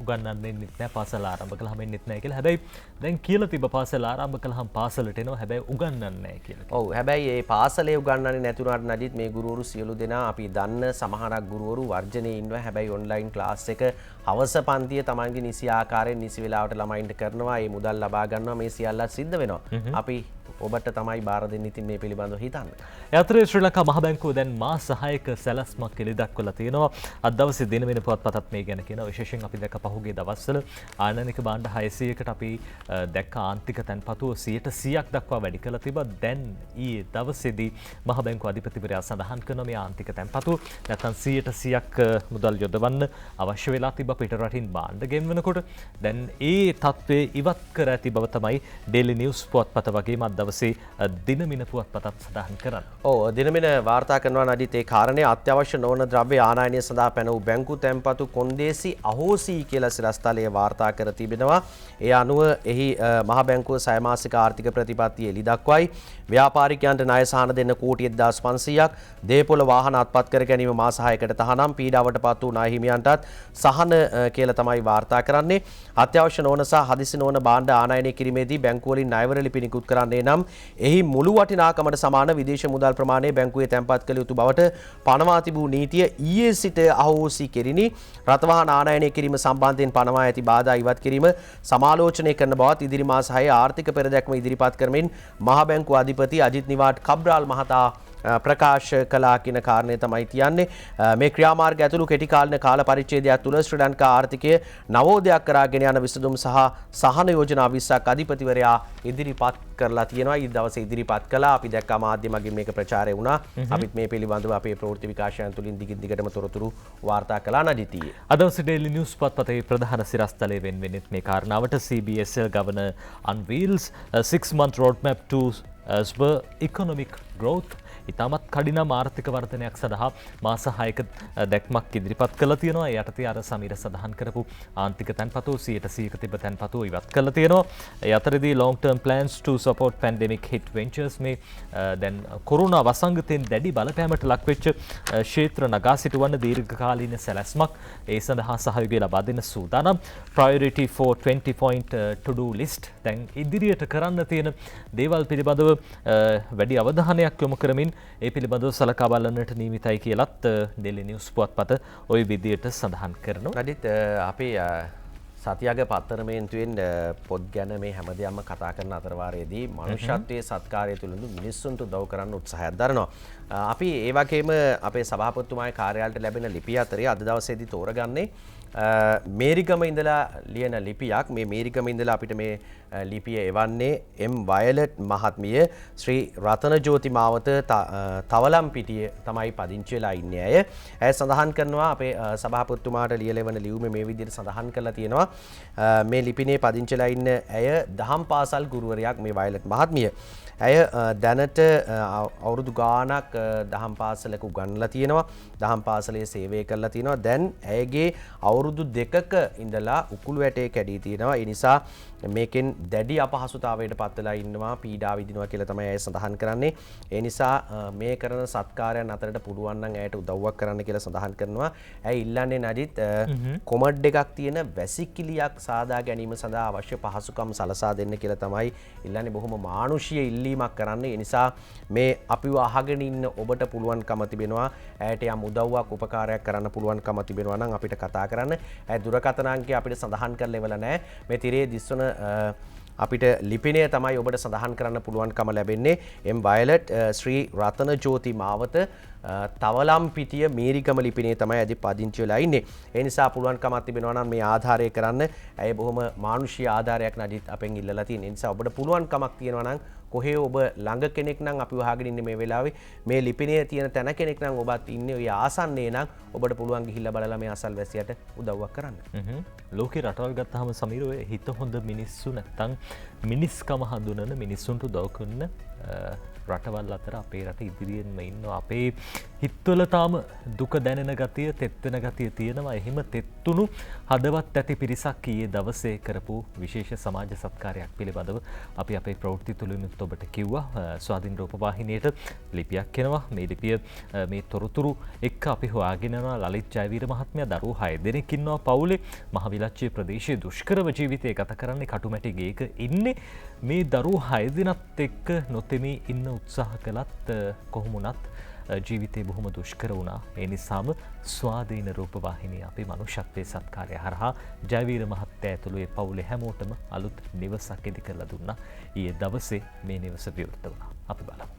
උගන්වන්නේ නැහැ පාසල ආරම්භ කළාම එන්නෙත් නැහැ කියලා. හැබැයි දැන් කියලා තිබ්බ පාසල ආරම්භ කළාම පාසලට එනවා. හැබැයි උගන්වන්නේ නැහැ කියලා. ඔව් හැබැයි මේ පාසලේ උගන්වන්නේ නැතුණාට නඩිත් මේ ගුරුවරු සියලු දෙනා අපි දන්න සමහරක් ගුරුවරු වර්ජනයේ ඉන්නවා. හැබැයි ඔන්ලයින් ක්ලාස් එක හවස පන්තිය තමන්ගේ නිසි ආකාරයෙන් නිසි වෙලාවට ළමයින්ට කරනවා. ඒ මුදල් ලබා ගන්නවා. මේ සියල්ලත් සිද්ධ වෙනවා. අපි ඔබට තමයි බාර දෙන්න. ඉතින් මේ පිළිබඳව හිතන්න. යතරේ ශ්‍රී ලංකා මහ බැංකුව දැන් මාස 6ක සැලැස්මක් එළිදක්වලා තියෙනවා. අද දවසේ දින වෙන පුවත්පතත් මේ ගැන කියනවා. විශේෂයෙන් අපි දැක්ක පහුගිය දවස්වල ආනනික භාණ්ඩ 600කට අපි දැක්ක ආන්තික තැන්පතුව 100% දක්වා වැඩි කළා තිබා. දැන් ඊයේ දවසේදී මහ බැංකුව අධිපතිවරයා සඳහන් කරනවා මේ ආන්තික තැන්පතුව නැත්නම් 100%ක් මුදල් යොදවන්න අවශ්‍ය වෙලා තිබා පිට රටින් භාණ්ඩ ගෙන්වනකොට. දැන් ඒ තත්ත්වය ඉවත් කර ඇති බව තමයි ඩේලි නිවුස් පුවත්පත වගේම අද දවසේ දිනමින පුවත්පතත් සඳහන් කරන්නේ. ඔව් දිනමින වාර්තා කරනවා නඩිත් ඒ කාරණේ අත්‍යවශ්‍ය නොවන ද්‍රව්‍ය ආනයනය සඳහා පැන වූ බැංකු තැන්පතු කොන්දේසි අහෝසි කියලා සිරස්තලයේ වාර්තා කර තිබෙනවා. ඒ අනුව එහි මහ බැංකුව සයමාසික ආර්ථික ප්‍රතිපත්තිය එළි දක්වයි. ව්‍යාපාරිකයන්ට ණය සහන දෙන්න කෝටි 1500ක්, දේපොළ වාහන අත්පත් කර ගැනීම මාස 6කට තහනම්, පීඩාවට පත් වූ ණය හිමියන්ටත් සහන කියලා තමයි වාර්තා කරන්නේ. අත්‍යවශ්‍ය නොවන සහ හදිසි නොවන භාණ්ඩ ආනයනය කිරීමේදී බැංකුව වලින් ණයවර ලිපි නිකුත් කරන්නේ නම් එහි මුළු වටිනාකමට සමාන විදේශ මුදල් ප්‍රමාණය බැංකුවේ තැන්පත් කළ යුතු බවට පනවා තිබූ නීතිය ඊයේ සිට අහෝසි කෙරිනි. රථවාහන ආනයනය කිරීම සම්බන්ධයෙන් පනවා ඇති බාධා ඉවත් කිරීම සමාලෝචනය කරන බවත් ඉදිරි මාස 6 ආර්ථික පෙරදැක්ම ඉදිරිපත් කරමින් මහ බැංකුව අධිපති අජිත් නිවාඩ් කබ්‍රාල් මහතා ප්‍රකාශ කළා කියන කාරණය තමයි තියන්නේ. මේ ක්‍රියාමාර්ග ඇතුළු කෙටි කාලින කාල පරිච්ඡේදයක් තුළ ශ්‍රී ලංකා ආර්ථිකය නවෝදයක් කරාගෙන යන විසඳුම් සහ සහන යෝජනා 20ක් අධිපතිවරයා ඉදිරිපත් කරලා තියෙනවා. ඊ දවසේ ඉදිරිපත් කළා. අපි දැක්කා මාධ්‍ය මගින් මේක ප්‍රචාරය වුණා. අපිත් මේ පිළිබඳව අපේ ප්‍රවෘත්ති විකාශයන් තුලින් දිගින් දිගටම තොරතුරු වාර්තා කළා නඩිතියේ. අද දවසේ ඩේලි නිවුස් පත්පතේ ප්‍රධාන සිරස්තලයේ වෙන්නේ මේ කාරණාවට CBSL governor unveils a 6-month roadmap to spur economic growth. ඉතාමත් කඩිනම් ආර්ථික වර්ධනයක් සඳහා මාස 6ක දැක්මක් ඉදිරිපත් කළා තියෙනවා. ඒ යටතේ අර සමීර සඳහන් කරපු ආන්තික තැන්පතු 100% තිබ්බ තැන්පතු ඉවත් කළා තියෙනවා. ඒ අතරදී long term plans to support pandemic hit ventures මේ දැන් කොරෝනා වසංගතයෙන් දැඩි බලපෑමට ලක් වෙච්ච ක්ෂේත්‍ර නගා සිටවන්න දීර්ඝකාලීන සැලැස්මක් ඒ සඳහා සහයෝගය ලබා දෙන සූදානම්. priority for 20 point to do list දැන් ඉදිරියට කරන්න තියෙන දේවල් පිළිබඳව වැඩි අවධානයක් යොමු කරමින් ඒ පිළිබඳව සලකා බලන්නට නියමිතයි කියලත් ඩේලි නිවුස් පුවත්පත ওই විදියට සඳහන් කරනවා. නඩිත් අපේ සතියක පත්තරමේන්තුවෙන් පොත් ගැන මේ හැමදේම කතා කරන අතරවාරයේදී මනුෂ්‍යත්වයේ සත්කාරය තුළින් මිනිස්සුන්ට උදව් කරන්න උත්සාහයක් දරනවා. අපි ඒ වගේම අපේ සභාපතිතුමාගේ කාර්යාලයට ලැබෙන ලිපි අතරේ අද දවසේදී තෝරගන්නේ මේරිගම ඉඳලා ලියන ලිපියක්. මේ මේරිගම ඉඳලා අපිට මේ ලිපිය එවන්නේ එම් වයලට් මහත්මිය ශ්‍රී රතනජෝති මාවත තවලම්පිටිය තමයි පදිංචි වෙලා ඉන්නේ අය. ඇය සඳහන් කරනවා අපේ සභාපතිතුමාට ලියලෙවන ලියුමේ මේ විදිහට සඳහන් කරලා තියෙනවා. මේ ලිපිනේ පදිංචිලා ඉන්න ඇය දහම් පාසල් ගුරුවරයෙක් මේ වයලට් මහත්මිය. ඇය දැනට අවුරුදු ගානක් දහම් පාසලක උගන්වලා තියෙනවා. දහම් පාසලේ සේවය කරලා තියෙනවා. දැන් ඇයගේ අවුරුදු 2ක ඉඳලා උකුළු වැටේ කැඩී තියෙනවා. ඒ නිසා මේකෙන් දැඩි අපහසුතාවයට පත් වෙලා ඉන්නවා, පීඩා විඳිනවා කියලා තමයි ඇය සඳහන් කරන්නේ. ඒ නිසා මේ කරන සත්කාරයන් අතරට පුළුවන් නම් ඇයට උදව්වක් කරන්න කියලා සඳහන් කරනවා. ඇය ඉල්ලන්නේ නඩිත් කොමඩ් එකක් තියෙන වැසිකිළියක් සාදා ගැනීම සඳහා අවශ්‍ය පහසුකම් සලසා දෙන්න කියලා තමයි ඉල්ලන්නේ. බොහොම මානුෂීය ඉල්ලීමක් කරන්නේ. ඒ නිසා මේ අපිව අහගෙන ඉන්න ඔබට පුළුවන්කම තිබෙනවා ඇයට යම් උදව්වක් උපකාරයක් කරන්න පුළුවන්කම තිබෙනවා නම් අපිට කතා කරන්න. ඇය දුරකථන අංකය අපිට සඳහන් කරලා ඉවල නැහැ. මේ තිරේ දිස්වන අපිට ලිපිනය තමයි ඔබට සඳහන් කරන්න පුළුවන්කම ලැබෙන්නේ. එම් වයලට් ශ්‍රී රතනජෝති මාවත තවලම්පිටිය මේරිගම ලිපිනේ තමයි අද පදිංචි වෙලා ඉන්නේ. ඒ නිසා පුළුවන්කමක් තිබෙනවා නම් මේ ආධාරය කරන්න. ඇය බොහොම මානුෂීය ආධාරයක් නඩිත් අපෙන් ඉල්ලලා තියෙන. ඒ නිසා ඔබට පුළුවන්කමක් තියෙනවා නම් කොහේ ඔබ ළඟ කෙනෙක් නම් අපි වහගෙන ඉන්නේ මේ වෙලාවේ මේ ලිපිනේ තියෙන තැන කෙනෙක් නම් ඔබත් ඉන්නේ ඔය ආසන්නයේ නම් ඔබට පුළුවන් ගිහිල්ලා බලලා මේ අසල්වැසියට උදව්වක් කරන්න. ලෝකේ රටවල් ගත්තාම සමීර ඔය හිත හොඳ මිනිස්සු නැත්තම් මිනිස්කම හඳුනන මිනිස්සුන්ට උදව් කරන රටවල් අතර අපේ රට ඉදිරියෙන්ම ඉන්නවා. අපේ හිත්වල තාම දුක දැනෙන ගතිය, තෙත්වෙන ගතිය තියෙනවා. එහෙම තෙත්තුණු හදවත් ඇති පිරිසක් ඊයේ දවසේ කරපු විශේෂ සමාජ සත්කාරයක් පිළිබඳව අපි අපේ ප්‍රවෘත්ති තුලිනුත් ඔබට කිව්වා. ස්වාධීන රූපවාහිනියට ලිපියක් එනවා. මේ ලිපිය මේ තොරතුරු එක්ක අපි හොයාගෙන යනවා. ලලිත් ජයවීර මහත්මයා දරුවෝ 6 දෙනෙක් ඉන්නවා පවුලේ. මහවිලච්චේ ප්‍රදේශයේ දුෂ්කරව ජීවිතය ගත කරන්නේ කටුමැටි ගේක ඉන්නේ. මේ දරුවෝ 6 දෙනත් එක්ක නොතෙමී ඉන්න උත්සාහ කළත් කොහොමුණත් ජීවිතය බොහොම දුෂ්කර වුණා. ඒ නිසාම ස්වාධීන රූපවාහිනිය අපේ මනුෂ්‍යත්වයේ සත්කාරය හරහා ජයවීර මහත්තයා ඇතුළු ඒ පවුලේ හැමෝටම අලුත් නිවසක් ඉදි කරලා දුන්නා. ඊයේ දවසේ මේ නිවස විවෘත වුණා. අපි බලමු.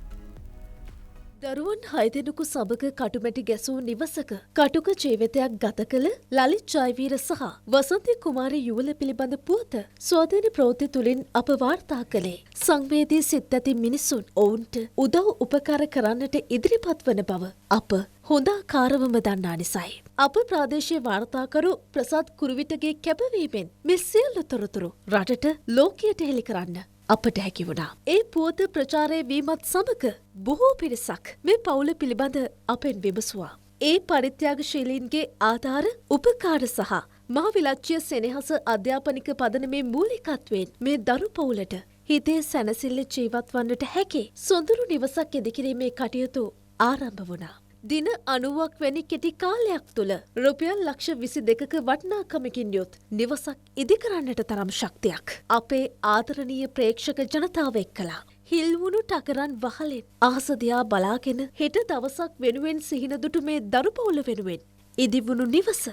දරුවන් 6 දෙනෙකු සමග කටුමැටි ගැසූ නිවසක කටුක ජීවිතයක් ගත කළ ලලිත් ජයවීර සහ වසන්ති කුමාරී යුවල පිළිබඳ පුවත ස්වාධීන ප්‍රවෘත්ති තුලින් අප වාර්තා කළේ සංවේදී සිත් ඇති මිනිසුන් ඔවුන්ට උදව් උපකාර කරන්නට ඉදිරිපත් වන බව අප හොඳාකාරවම දන්නා නිසයි. අප ප්‍රාදේශීය වාර්තාකරු ප්‍රසාද් කුරුවිටගේ කැපවීමෙන් මේ සියලු තොරතුරු රටට ලෝකයට හෙළි කරන්න අපට හැකි වුණා. ඒ පුවත ප්‍රචාරය වීමත් සමග බොහෝ පිරිසක් මේ පවුල පිළිබඳ අපෙන් විමසුවා. ඒ පරිත්‍යාගශීලීන්ගේ ආධාර උපකාර සහ මහවිලච්චිය සෙනෙහස අධ්‍යාපනික පදනමේ මූලිකත්වයෙන් මේ දරු පවුලට හිතේ සැනසිල්ල ජීවත් වන්නට හැකි සොඳුරු නිවසක් ඉදිකිරීමේ කටයුතු ආරම්භ වුණා. දින 90ක් වැනි කෙටි කාලයක් තුළ රුපියල් ලක්ෂ 22ක වටිනාකමකින් යුත් නිවසක් ඉදිකරන්නට තරම් ශක්තියක් අපේ ආදරණීය ප්‍රේක්ෂක ජනතාව එක්කලා හිල්වුණු ටකරන් වහලෙන් ආසදියා බලාගෙන හෙට දවසක් වෙනුවෙන් සිහින දුටු මේ දරුපවුල වෙනුවෙන් ඉදිවුණු නිවස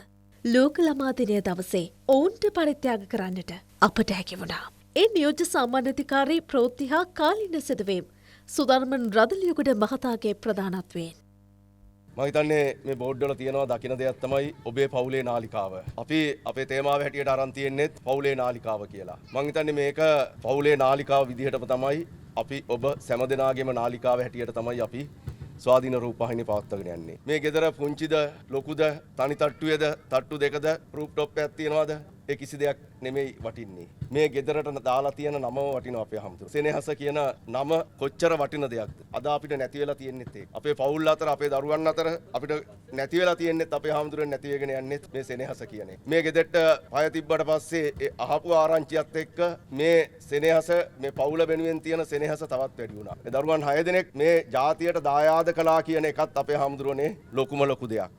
ලෝක ළමා දිනය දවසේ ඔවුන්ට පරිත්‍යාග කරන්නට අපට හැකි වුණා. ඒ නියෝජ්‍ය සම්මානාධිකාරී ප්‍රවෘත්ති හා කාලීන සිදුවීම් සුධර්මන් රදලියගොඩ මහතාගේ ප්‍රධානත්වයෙන් මම හිතන්නේ මේ බෝඩ් වල තියෙනවා දකින්න දෙයක් තමයි ඔබේ පවුලේ නාලිකාව. අපි අපේ තේමාව හැටියට අරන් තියෙන්නේත් පවුලේ නාලිකාව කියලා. මම හිතන්නේ මේක පවුලේ නාලිකාව විදිහටම තමයි අපි ඔබ සෑම දෙනාගේම නාලිකාව හැටියට තමයි අපි ස්වාධීන රූපවාහිනිය පවත්වාගෙන යන්නේ. මේ ගෙදර පුංචිද ලොකුද තනි තට්ටුවේද තට්ටු දෙකද රූප් টොප් එකක් තියනවාද? ඒ කිසි දෙයක් නෙමෙයි වටින්නේ. මේ ගෙදරට දාලා තියෙන නමම වටිනවා අපේ හැමතුරු. සෙනෙහස කියන නම කොච්චර වටින දෙයක්ද? අද අපිට නැති වෙලා තියෙන්නෙත් ඒක. අපේ පවුල් අතර අපේ දරුවන් අතර අපිට නැති වෙලා තියෙන්නෙත් අපේ හැමතුරුන් නැති වෙගෙන යන්නෙත් මේ සෙනෙහස කියන එක. මේ ගෙදරට පය තිබ්බට පස්සේ ඒ අහපු ආරංචියත් එක්ක මේ සෙනෙහස මේ පවුල වෙනුවෙන් තියෙන සෙනෙහස තවත් වැඩි වුණා. මේ දරුවන් 6 දෙනෙක් මේ ජාතියට දායාද කළා කියන එකත් අපේ හැමතුරුනේ ලොකු දෙයක්.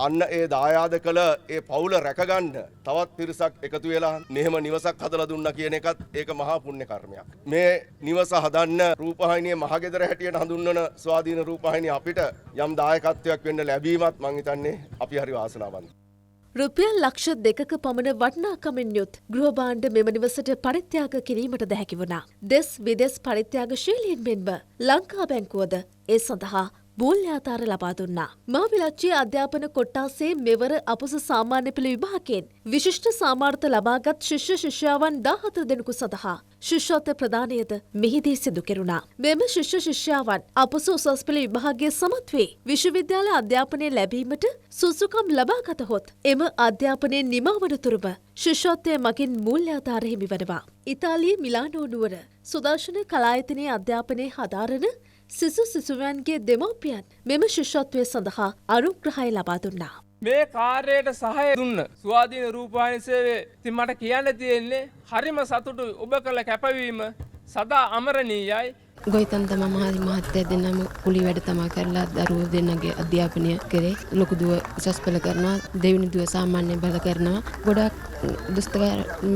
අන්න ඒ දායාද කළ ඒ පවුල රැකගන්න තවත් පිරිසක් එකතු වෙලා මෙහෙම නිවසක් හදලා දුන්නා කියන එකත් ඒක මහා පුණ්‍ය කර්මයක්. මේ නිවස හදන්න රූපවාහිනියේ මහගෙදර හැටියට හඳුන්වන ස්වාධීන රූපවාහිනිය අපිට යම් දායකත්වයක් වෙන්න ලැබීමත් මං හිතන්නේ අපි හරි වාසනාවන්තයි. රුපියල් ලක්ෂ 2ක පමණ වටිනාකමින් යුත් ගෘහ භාණ්ඩ මෙම නිවසට පරිත්‍යාග කිරීමටද හැකි වුණා. දෙස් විදෙස් පරිත්‍යාගශීලීන් මෙන්ම ලංකා බැංකුවද ඒ සඳහා මූල්‍යාධාර ලබා දුන්නා. මහවිලච්චේ අධ්‍යාපන කොට්ටාසේ මෙවර අපොස සාමාන්‍ය පෙළ විභාගයෙන් විශිෂ්ට සාමාර්ථ ලබාගත් ශිෂ්‍ය ශිෂ්‍යාවන් 14 දෙනෙකු සඳහා ශිෂ්‍යත්ව ප්‍රදානයද මෙහිදී සිදු කෙරුණා. මෙම ශිෂ්‍ය ශිෂ්‍යාවන් අපොස උසස් පෙළ විභාගයේ සමත් වී විශ්වවිද්‍යාල අධ්‍යාපනය ලැබීමට සුසුකම් ලබාගත හොත් එම අධ්‍යාපනයේ නිමවන තුරුම ශිෂ්‍යත්වය මගින් මූල්‍යාධාර හිමි වනවා. ඉතාලියේ මිලානෝ නුවර සුදර්ශන කලායතනයේ අධ්‍යාපනයේ හදාරන සිසුවන්ගේ දෙමව්පියන් මෙම ශිෂ්‍යත්වය සඳහා අනුග්‍රහය ලබා දුන්නා. මේ කාර්යයට සහය දුන්න ස්වාධීන රූපවාහිනී සේවය ඉතින් මට කියන්න තියෙන්නේ හරිම සතුටුයි. ඔබ කළ කැපවීම සදා අමරණීයයි. ගොයිතන් තමා මහරි මහත්තයා දෙන්නම කුලී වැඩ තමා කරලා දරුවෝ දෙන්නගේ අධ්‍යාපනය කරේ. ලොකු දුව උසස් පෙළ කරනවා, දෙවෙනි දුව සාමාන්‍ය බල කරනවා. ගොඩක් දුස්තර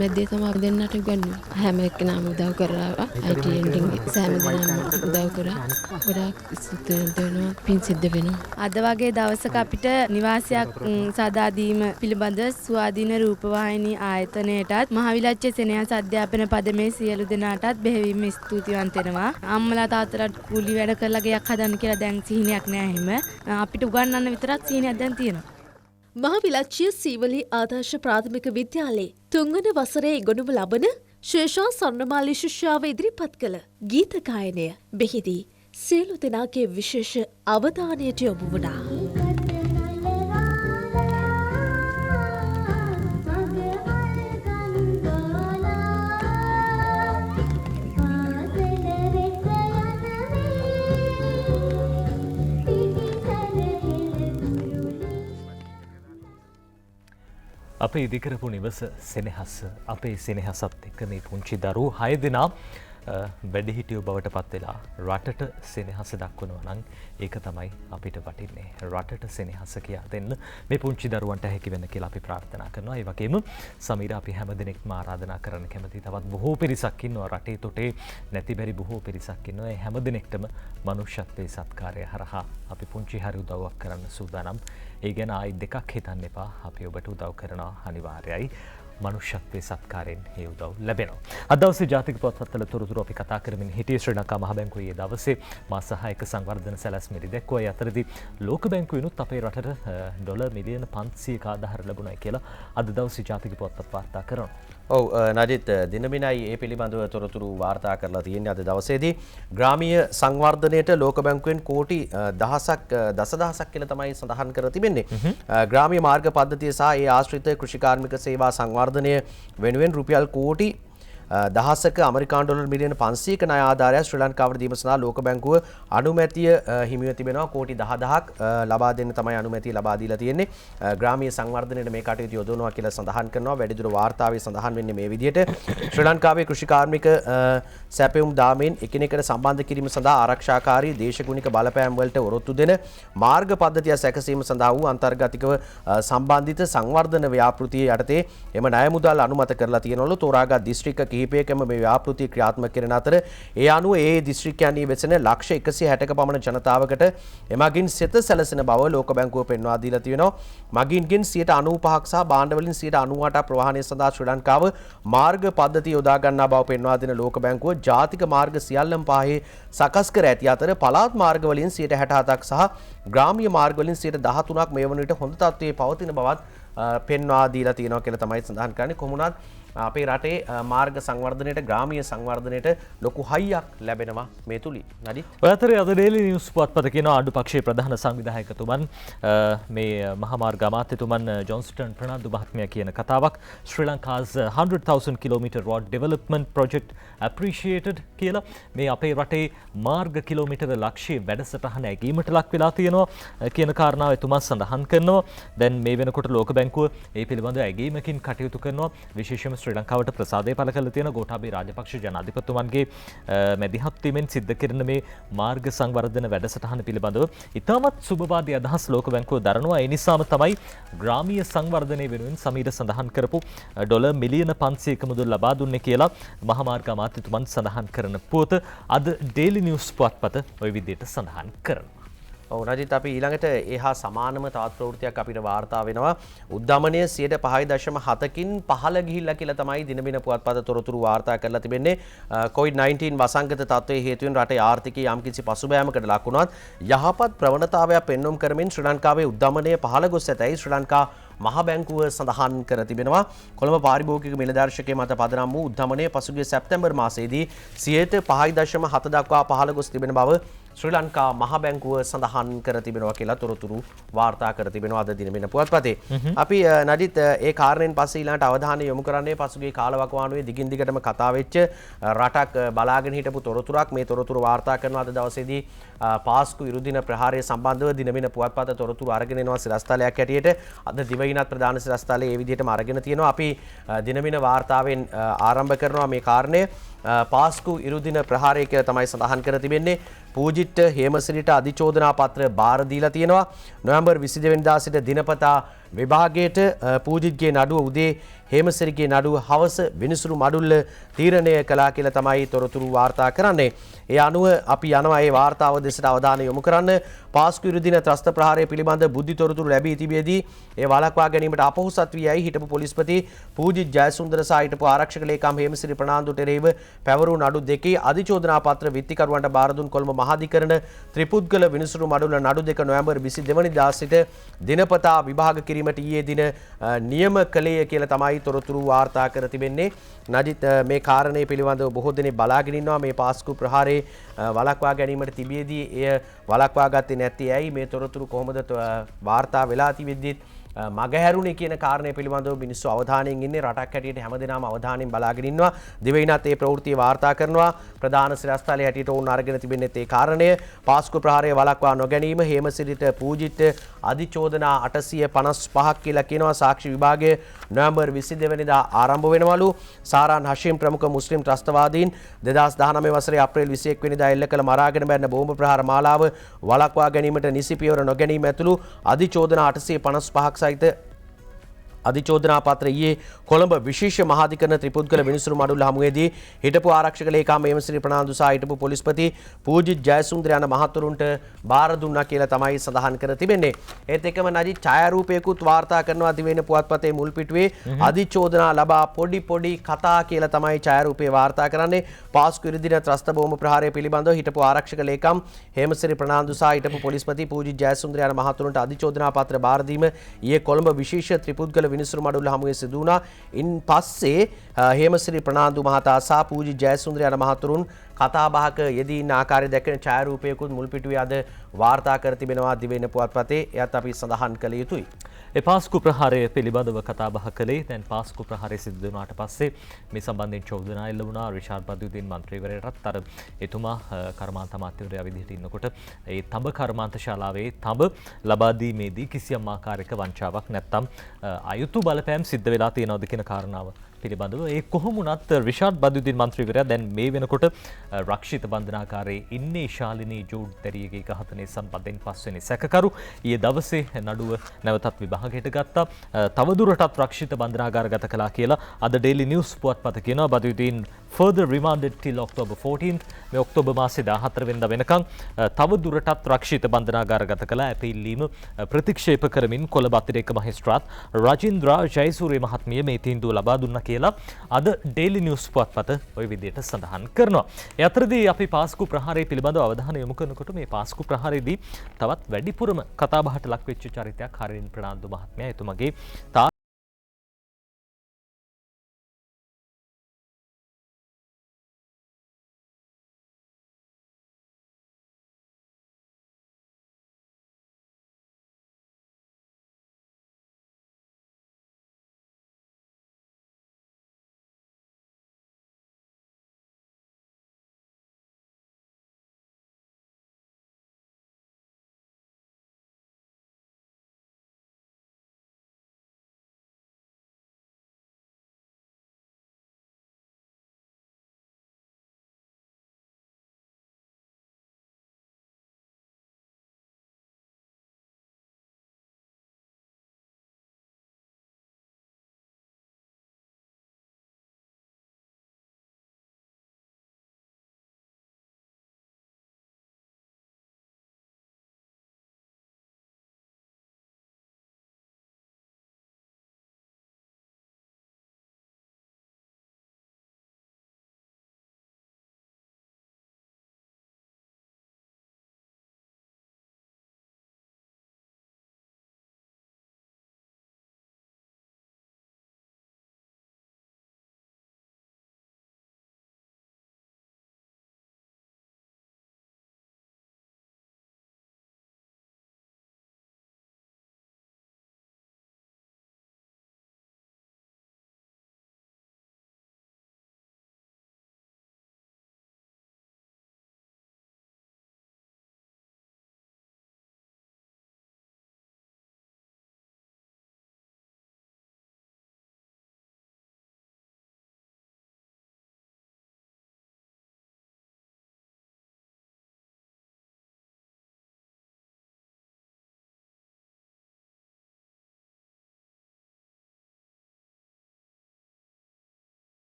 මැද්දේ තමා දෙන්නට උගන්වන්නේ. හැම එක්කෙනාම උදව් කරා. IT එන්ඩින් සෑම දෙනාම උදව් කරා. ගොඩක් ස්තුතිවන්ත වෙනවා, පින් සිද්ධ වෙනවා. අද වගේ දවසක අපිට නිවාසයක් සාදා දීම පිළිබඳ ස්වාධීන රූපවාහිනී ආයතනයටත් මහවිලච්චේ සෙනෙහස අධ්‍යාපන පදමේ සියලු දෙනාටත් බෙහෙවින්ම ස්තුතිවන්ත වෙනවා. අම්මලා තාත්තලාට කුලී වැඩ කරලා ගයක් හදන්න කියලා දැන් සිහිනයක් නෑ එහෙම. අපිට උගන්වන්න විතරක් සිහිනයක් දැන් තියෙනවා. මහවිලච්චිය සීවලී ආදර්ශ ප්‍රාථමික විද්‍යාලයේ 3 වන වසරේ ඉගෙනුම ලබන ශේෂා සර්ණමාලි ශිෂ්‍යාව ඉදිරිපත් කළ ගීත ගායනය මෙහිදී සියලු දෙනාගේ විශේෂ අවධානයට යොමු වුණා. අපේ ඉදිකරපු නිවස සෙනෙහස අපේ සෙනෙහසත් එක්ක මේ පුංචි දරු 6 දෙනා වැඩිහිටියෝ බවට පත් වෙලා රටට සෙනෙහස දක්වනවා නම් ඒක තමයි අපිට වටින්නේ. රටට සෙනෙහස කියා දෙන්න මේ පුංචි දරුවන්ට හැකි වෙන්න කියලා අපි ප්‍රාර්ථනා කරනවා. ඒ වගේම සමීර අපි හැමදෙනෙක්ම ආරාධනා කරන්න කැමති තවත් බොහෝ පිරිසක් ඉන්නවා රටේ තොටේ නැති බැරි බොහෝ පිරිසක් ඉන්නවා. ඒ හැමදෙනෙක්ටම මනුෂ්‍යත්වයේ සත්කාරය හරහා අපි පුංචි හරි උදව්වක් කරන්න සූදානම්. ඒ ගැන ආයි දෙකක් හිතන්න එපා. අපි ඔබට උදව් කරනවා අනිවාර්යයි. මනුෂ්‍යත්වයේ සත්කාරයෙන් ඒ උදව් ලැබෙනවා. අද දවසේ ජාතික පුවත්පත්වල තොරතුරු අපි කතා කරමින් හිටියේ ශ්‍රී ලංකා මහ බැංකුවේ ඒ දවසේ මාස 6ක සංවර්ධන සැලැස්මේදී දැක්වුවා. ඒ අතරදී ලෝක බැංකුවෙනුත් අපේ රටට ඩොලර් මිලියන 500ක ආධාර ලැබුණා කියලා අද දවසේ ජාතික පුවත්පත් වාර්තා කරනවා. ඔව් නජිත් දිනමිනයි ඒ පිළිබඳව තොරතුරු වාර්තා කරලා තියෙන්නේ අද දවසේදී ග්‍රාමීය සංවර්ධනයට ලෝක බැංකුවෙන් කෝටි දසදහසක් කියලා තමයි සඳහන් කර තිබෙන්නේ. ග්‍රාමීය මාර්ග පද්ධතිය සහ ඒ ආශ්‍රිත කෘෂිකාර්මික සේවා සංවර්ධනය වෙනුවෙන් රුපියල් කෝටි දහසක ඇමරිකානු ඩොලර් මිලියන 500ක ණය ආධාරය ශ්‍රී ලංකාවට දීම සඳහා ලෝක බැංකුව අනුමැතිය හිමිව තිබෙනවා. කෝටි 10,000ක් ලබා දෙන්න තමයි අනුමැතිය ලබා දීලා තියෙන්නේ. ග්‍රාමීය සංවර්ධනයට මේ කටයුතු යොදවනවා කියලා සඳහන් කරනවා. වැඩිදුර වාර්තාවේ සඳහන් වෙන්නේ මේ විදිහට ශ්‍රී ලංකාවේ කෘෂිකාර්මික සැපයුම් දාමෙන් එකිනෙකට සම්බන්ධ කිරීම සඳහා ආරක්ෂාකාරී දේශගුණික බලපෑම් වලට ඔරොත්තු දෙන මාර්ග පද්ධතිය සැකසීම සඳහා වූ අන්තර්ගතිකව සම්බන්ධිත සංවර්ධන ව්‍යාපෘතිය යටතේ එම ණය මුදල් අනුමත කරලා තියෙනවලු. තෝරාගත් දිස්ත්‍රික්ක කිහිපයකම මේ ව්‍යාපෘතිය ක්‍රියාත්මක කරන අතර ඒ අනුව ඒ දිස්ත්‍රික්කයන්හි වෙසෙන ලක්ෂ 160ක පමණ ජනතාවකට එමගින් සෙත සැලසෙන බව ලෝක බැංකුව පෙන්වා දීලා තියෙනවා. මගින්ගෙන් 95% සහ භාණ්ඩ වලින් 98% ප්‍රවාහනය සඳහා ශ්‍රී ලංකාව මාර්ග පද්ධතිය යොදා ගන්නා බව පෙන්වා දෙන ලෝක බැංකුව ජාතික මාර්ග සියල්ලම පහේ සකස් කර ඇති අතර පළාත් මාර්ග වලින් 67%ක් සහ ග්‍රාමීය මාර්ග වලින් 13%ක් මේ වන විට හොඳ තත්ත්වයේ පවතින බවත් පෙන්වා දීලා තියෙනවා කියලා තමයි සඳහන් කරන්නේ. කොහොමුණත් අපේ රටේ මාර්ග සංවර්ධනයට ග්‍රාමීය සංවර්ධනයට ලොකු හයියක් ලැබෙනවා මේ තුලින්. නඩිත් ඔය අතරේ අද ඩේලි නිවුස් පුවත්පත කියනවා ආණ්ඩු පක්ෂයේ ප්‍රධාන සංවිධායකතුමන් මේ මහා මාර්ග අමාත්‍යතුමන් ජොන්ස්ටන් ප්‍රනාන්දු මහත්මයා කියන කතාවක් ශ්‍රී ලංකාස් 100,000 කිලෝමීටර් රෝඩ් ඩෙවලොප්මන්ට් ප්‍රොජෙක්ට් ඇප්‍රීෂියේටඩ් කියලා මේ අපේ රටේ මාර්ග කිලෝමීටර ලක්ෂයේ වැඩසටහන ඇගීමට ලක් වෙලා තියෙනවා කියන කාරණාව එතුමා සඳහන් කරනවා. දැන් මේ වෙනකොට ලෝක බැංකුව ඒ පිළිබඳව ඇගීමකින් කටයුතු කරනවා. විශේෂයෙන්ම ශ්‍රී ලංකාවට ප්‍රසාදය පළ කරලා තියෙන ගෝඨාභය රාජපක්ෂ ජනාධිපතිතුමන්ගේ මැදිහත් වීමෙන් සිද්ධ කරන මේ මාර්ග සංවර්ධන වැඩසටහන පිළිබඳව ඉතාමත් සුබවාදී අදහස් ලෝක බැංකුව දරනවා. ඒ නිසාම තමයි ග්‍රාමීය සංවර්ධනය වෙනුවෙන් සමීර සඳහන් කරපු ඩොලර් මිලියන 500ක මුදල් ලබා දුන්නේ කියලා මහා මාර්ග අමාත්‍යතුමන් සඳහන් කරන පුවත අද ඩේලි නිවුස් පුවත්පත ওই විදිහට සඳහන් කරනවා. ඔව් රජිත් අපි ඊළඟට එහා සමානම තවත් ප්‍රවෘත්තියක් අපිට වාර්තා වෙනවා. උද්දමනය 5.7කින් පහළ ගිහිල්ලා කියලා තමයි දිනමින පුවත්පත තොරතුරු වාර්තා කරලා තිබෙන්නේ. COVID-19 වසංගත තත්ත්වයේ හේතුවෙන් රටේ ආර්ථිකය යම්කිසි පසුබෑමකට ලක් වුණත් යහපත් ප්‍රවණතාවයක් පෙන්වුම් කරමින් ශ්‍රී ලංකාවේ උද්දමනය පහළ ගොස් ඇතැයි ශ්‍රී ලංකා මහ බැංකුව සඳහන් කර තිබෙනවා. කොළඹ පාරිභෝගික මිලධාරිෂකයේ මත පදනම් වූ උද්දමනය පසුගිය සැප්තැම්බර් මාසයේදී 5.7 දක්වා පහළ ගොස් තිබෙන බව ශ්‍රී ලංකා මහ බැංකුව සඳහන් කර තිබෙනවා කියලා තොරතුරු වාර්තා කර තිබෙනවා අද දිනමින පුවත්පතේ. අපි නජිත් ඒ කාරණයෙන් පස්සේ ඊළඟට අවධානය යොමු කරන්නේ පසුගිය කාලවකවානුවේ දිගින් දිගටම කතා වෙච්ච රටක් බලාගෙන හිටපු තොරතුරක්. මේ තොරතුරු වාර්තා කරන අද දවසේදී පාස්කු ඉරුදින ප්‍රහාරය සම්බන්ධව දිනමින පුවත්පත තොරතුරු අරගෙන එනවා සිරස්තලයක් හැටියට. අද දිවයිනත් ප්‍රධාන සිරස්තලයේ ඒ විදිහටම අරගෙන තියෙනවා. අපි දිනමින වාර්තාවෙන් ආරම්භ කරනවා මේ කාරණය. පාස්කු ඉරුදින ප්‍රහාරය කියලා තමයි සඳහන් කර තිබෙන්නේ. පූජිත් හේමසිරිට අධිචෝදනා පත්‍ර බාර දීලා තියෙනවා. නොවැම්බර් 22 වෙනිදා සිට දිනපතා විභාගයට පූජිත්ගේ නඩුව උදේ හේමසිරිගේ නඩුව හවස විනිසුරු මඩුල්ල තීරණය කළා කියලා තමයි තොරතුරු වාර්තා කරන්නේ. ඒ අනුව අපි යනවා මේ වාර්තාව දෙසට අවධානය යොමු කරන්න. පාස්කු ඉරුදින ත්‍රස්ත ප්‍රහාරය පිළිබඳ බුද්ධි තොරතුරු ලැබී තිබියදී ඒ වළක්වා ගැනීමට අපොහොසත් වී යයි හිටපු පොලිස්පති පූජිත් ජයසුන්දර සහ හිටපු ආරක්ෂක ලේකම් හේමසිරි ප්‍රනාන්දුට එරෙහිව පැවරු නඩු දෙකේ අධිචෝදනා පත්‍ර විත්තිකරුවන්ට බාර දුන් කොළඹ මහාධිකරණ ත්‍රිපුද්ගල විනිසුරු මඩුල්ල නඩු දෙක නොවැම්බර් 22 වෙනිදා සිට දිනපතා විභාග කිරීමට ඊයේ දින නියම කළේය කියලා තමයි තොරතුරු වාර්තා කර තිබෙන්නේ. නජිත් මේ කාරණේ පිළිබඳව බොහෝ දෙනෙක් බලාගෙන ඉන්නවා. මේ පාස්කු ප්‍රහාරයේ වළක්වා ගැනීමට තිබියදී එය වළක්වා ගත්තේ නැත්තේ ඇයි? මේ තොරතුරු කොහොමද වාර්තා වෙලා තිබෙද්දිත් මගහැරුණේ කියන කාරණය පිළිබඳව මිනිස්සු අවධානයෙන් ඉන්නේ. රටක් හැටියට හැමදෙනාම අවධානයෙන් බලාගෙන ඉන්නවා. දිවයිනත් ඒ ප්‍රවෘත්තිය වාර්තා කරනවා. ප්‍රධාන සිරස්තලයේ හැටියට ඔවුන් අරගෙන තිබෙන්නේ ඒ කාරණය. පාස්කු ප්‍රහාරය වළක්වා නොගැනීම හේමසිරිට පූජිත අධිචෝදනා 855ක් කියලා කියනවා. සාක්ෂි විභාගය නොවැම්බර් 22 වෙනිදා ආරම්භ වෙනවලු. සාරාන් හෂීම් ප්‍රමුඛ මුස්ලිම් ත්‍රස්තවාදීන් 2019 වසරේ අප්‍රේල් 21 වෙනිදා එල්ල කළ මරාගෙන බැන්න බෝම්බ ප්‍රහාර මාලාව වළක්වා ගැනීමට නිසි පියවර නොගැනීම ඇතුළු අධිචෝදනා 855ක් සහිත අධිචෝදනා පත්‍ර ඊයේ කොළඹ විශේෂ මහාධිකරණ ත්‍රිපුද්ගල විනිසුරු මඩුල්ල හමුවේදී හිටපු ආරක්ෂක ලේකම් හේමසිරි ප්‍රනාන්දු සහ හිටපු පොලිස්පති පූජිත් ජයසුන්දර යන මහතුරුන්ට බාර දුන්නා කියලා තමයි සඳහන් කර තිබෙන්නේ. ඒත් එක්කම නජි ඡායාරූපයකුත් වාර්තා කරනවා දිවෙන පුවත්පතේ මුල් පිටුවේ අධිචෝදනා ලබා පොඩි කතා කියලා තමයි ඡායාරූපේ වාර්තා කරන්නේ. පාස්කු ඉරිදින ත්‍රස්ත බෝම්බ ප්‍රහාරය පිළිබඳව හිටපු ආරක්ෂක ලේකම් හේමසිරි ප්‍රනාන්දු සහ හිටපු පොලිස්පති පූජිත් ජයසුන්දර යන මහතුරුන්ට අධිචෝදනා පත්‍ර බාර දීම ඊයේ කොළඹ විශේෂ ත්‍රිපුද්ගල විනිසුරු මඩුල්ල හමුවේ සිදු වුණා. ඉන් පස්සේ හේමසිරි ප්‍රනාන්දු මහතා සහ පූජිත් ජයසුන්දර යන මහතුරුන් කතා බහක යෙදී ඉන්න ආකාරය දැක්වෙන ඡායාරූපයකුත් මුල් පිටුවේ අද වාර්තා කර තිබෙනවා දිවෙන පුවත්පතේ. එයත් අපි සඳහන් කළ යුතුයි. ඒ පාස්කු ප්‍රහාරය පිළිබඳව කතා බහ කළේ දැන් පාස්කු ප්‍රහාරය සිදු වුණාට පස්සේ මේ සම්බන්ධයෙන් චෝදනා එල්ල වුණා රිෂාඩ් බදුද්දීන් මන්ත්‍රීවරයාටත්. අර එතුමා කර්මාන්ත අමාත්‍යවරයා විදිහට ඉන්නකොට ඒ තඹ කර්මාන්ත ශාලාවේ තඹ ලබා දීමේදී කිසියම් ආකාරයක වංචාවක් නැත්තම් අයුතු බලපෑම් සිද්ධ වෙලා තියෙනවද කියන කාරණාව පිළිබඳව ඒ කොහොම වුණත් රිෂාඩ් බදුද්දීන් මන්ත්‍රීවරයා දැන් මේ වෙනකොට රක්ෂිත බන්ධනාගාරයේ ඉන්නේ ශාලිනී ජෝඩ් දැරියගේ ඝාතනයේ සම්බන්ධයෙන් 5 වෙනි සැකකරු ඊයේ දවසේ නඩුව නැවතත් විභාගයට ගත්තා. තවදුරටත් රක්ෂිත බන්ධනාගාරගත කළා කියලා අද ඩේලි නිවුස් පුවත්පත කියනවා. බදුද්දීන් further remanded till October 14th මේ ඔක්තෝබර් මාසේ 14 වෙනිදා වෙනකන් තවදුරටත් රක්ෂිත බන්ධනාගාරගත කළ අපීල්ලීම ප්‍රතික්ෂේප කරමින් කොළඹ අතිරේක මහේස්ත්‍රාත් රජින්ද්‍රා ජයසූරිය මහත්මිය මේ තීන්දුව ලබා දුන්නා කියලා අද ඩේලි නිවුස් පුවත්පත ওই විදිහට සඳහන් කරනවා. ඒ අතරදී අපි පාස්කු ප්‍රහාරය පිළිබඳව අවධානය යොමු කරනකොට මේ පාස්කු ප්‍රහාරයේදී තවත් වැඩිපුරම කතාබහට ලක් වෙච්ච චරිතයක් හරින් ප්‍රනාන්දු මහත්මයා. එතුමගේ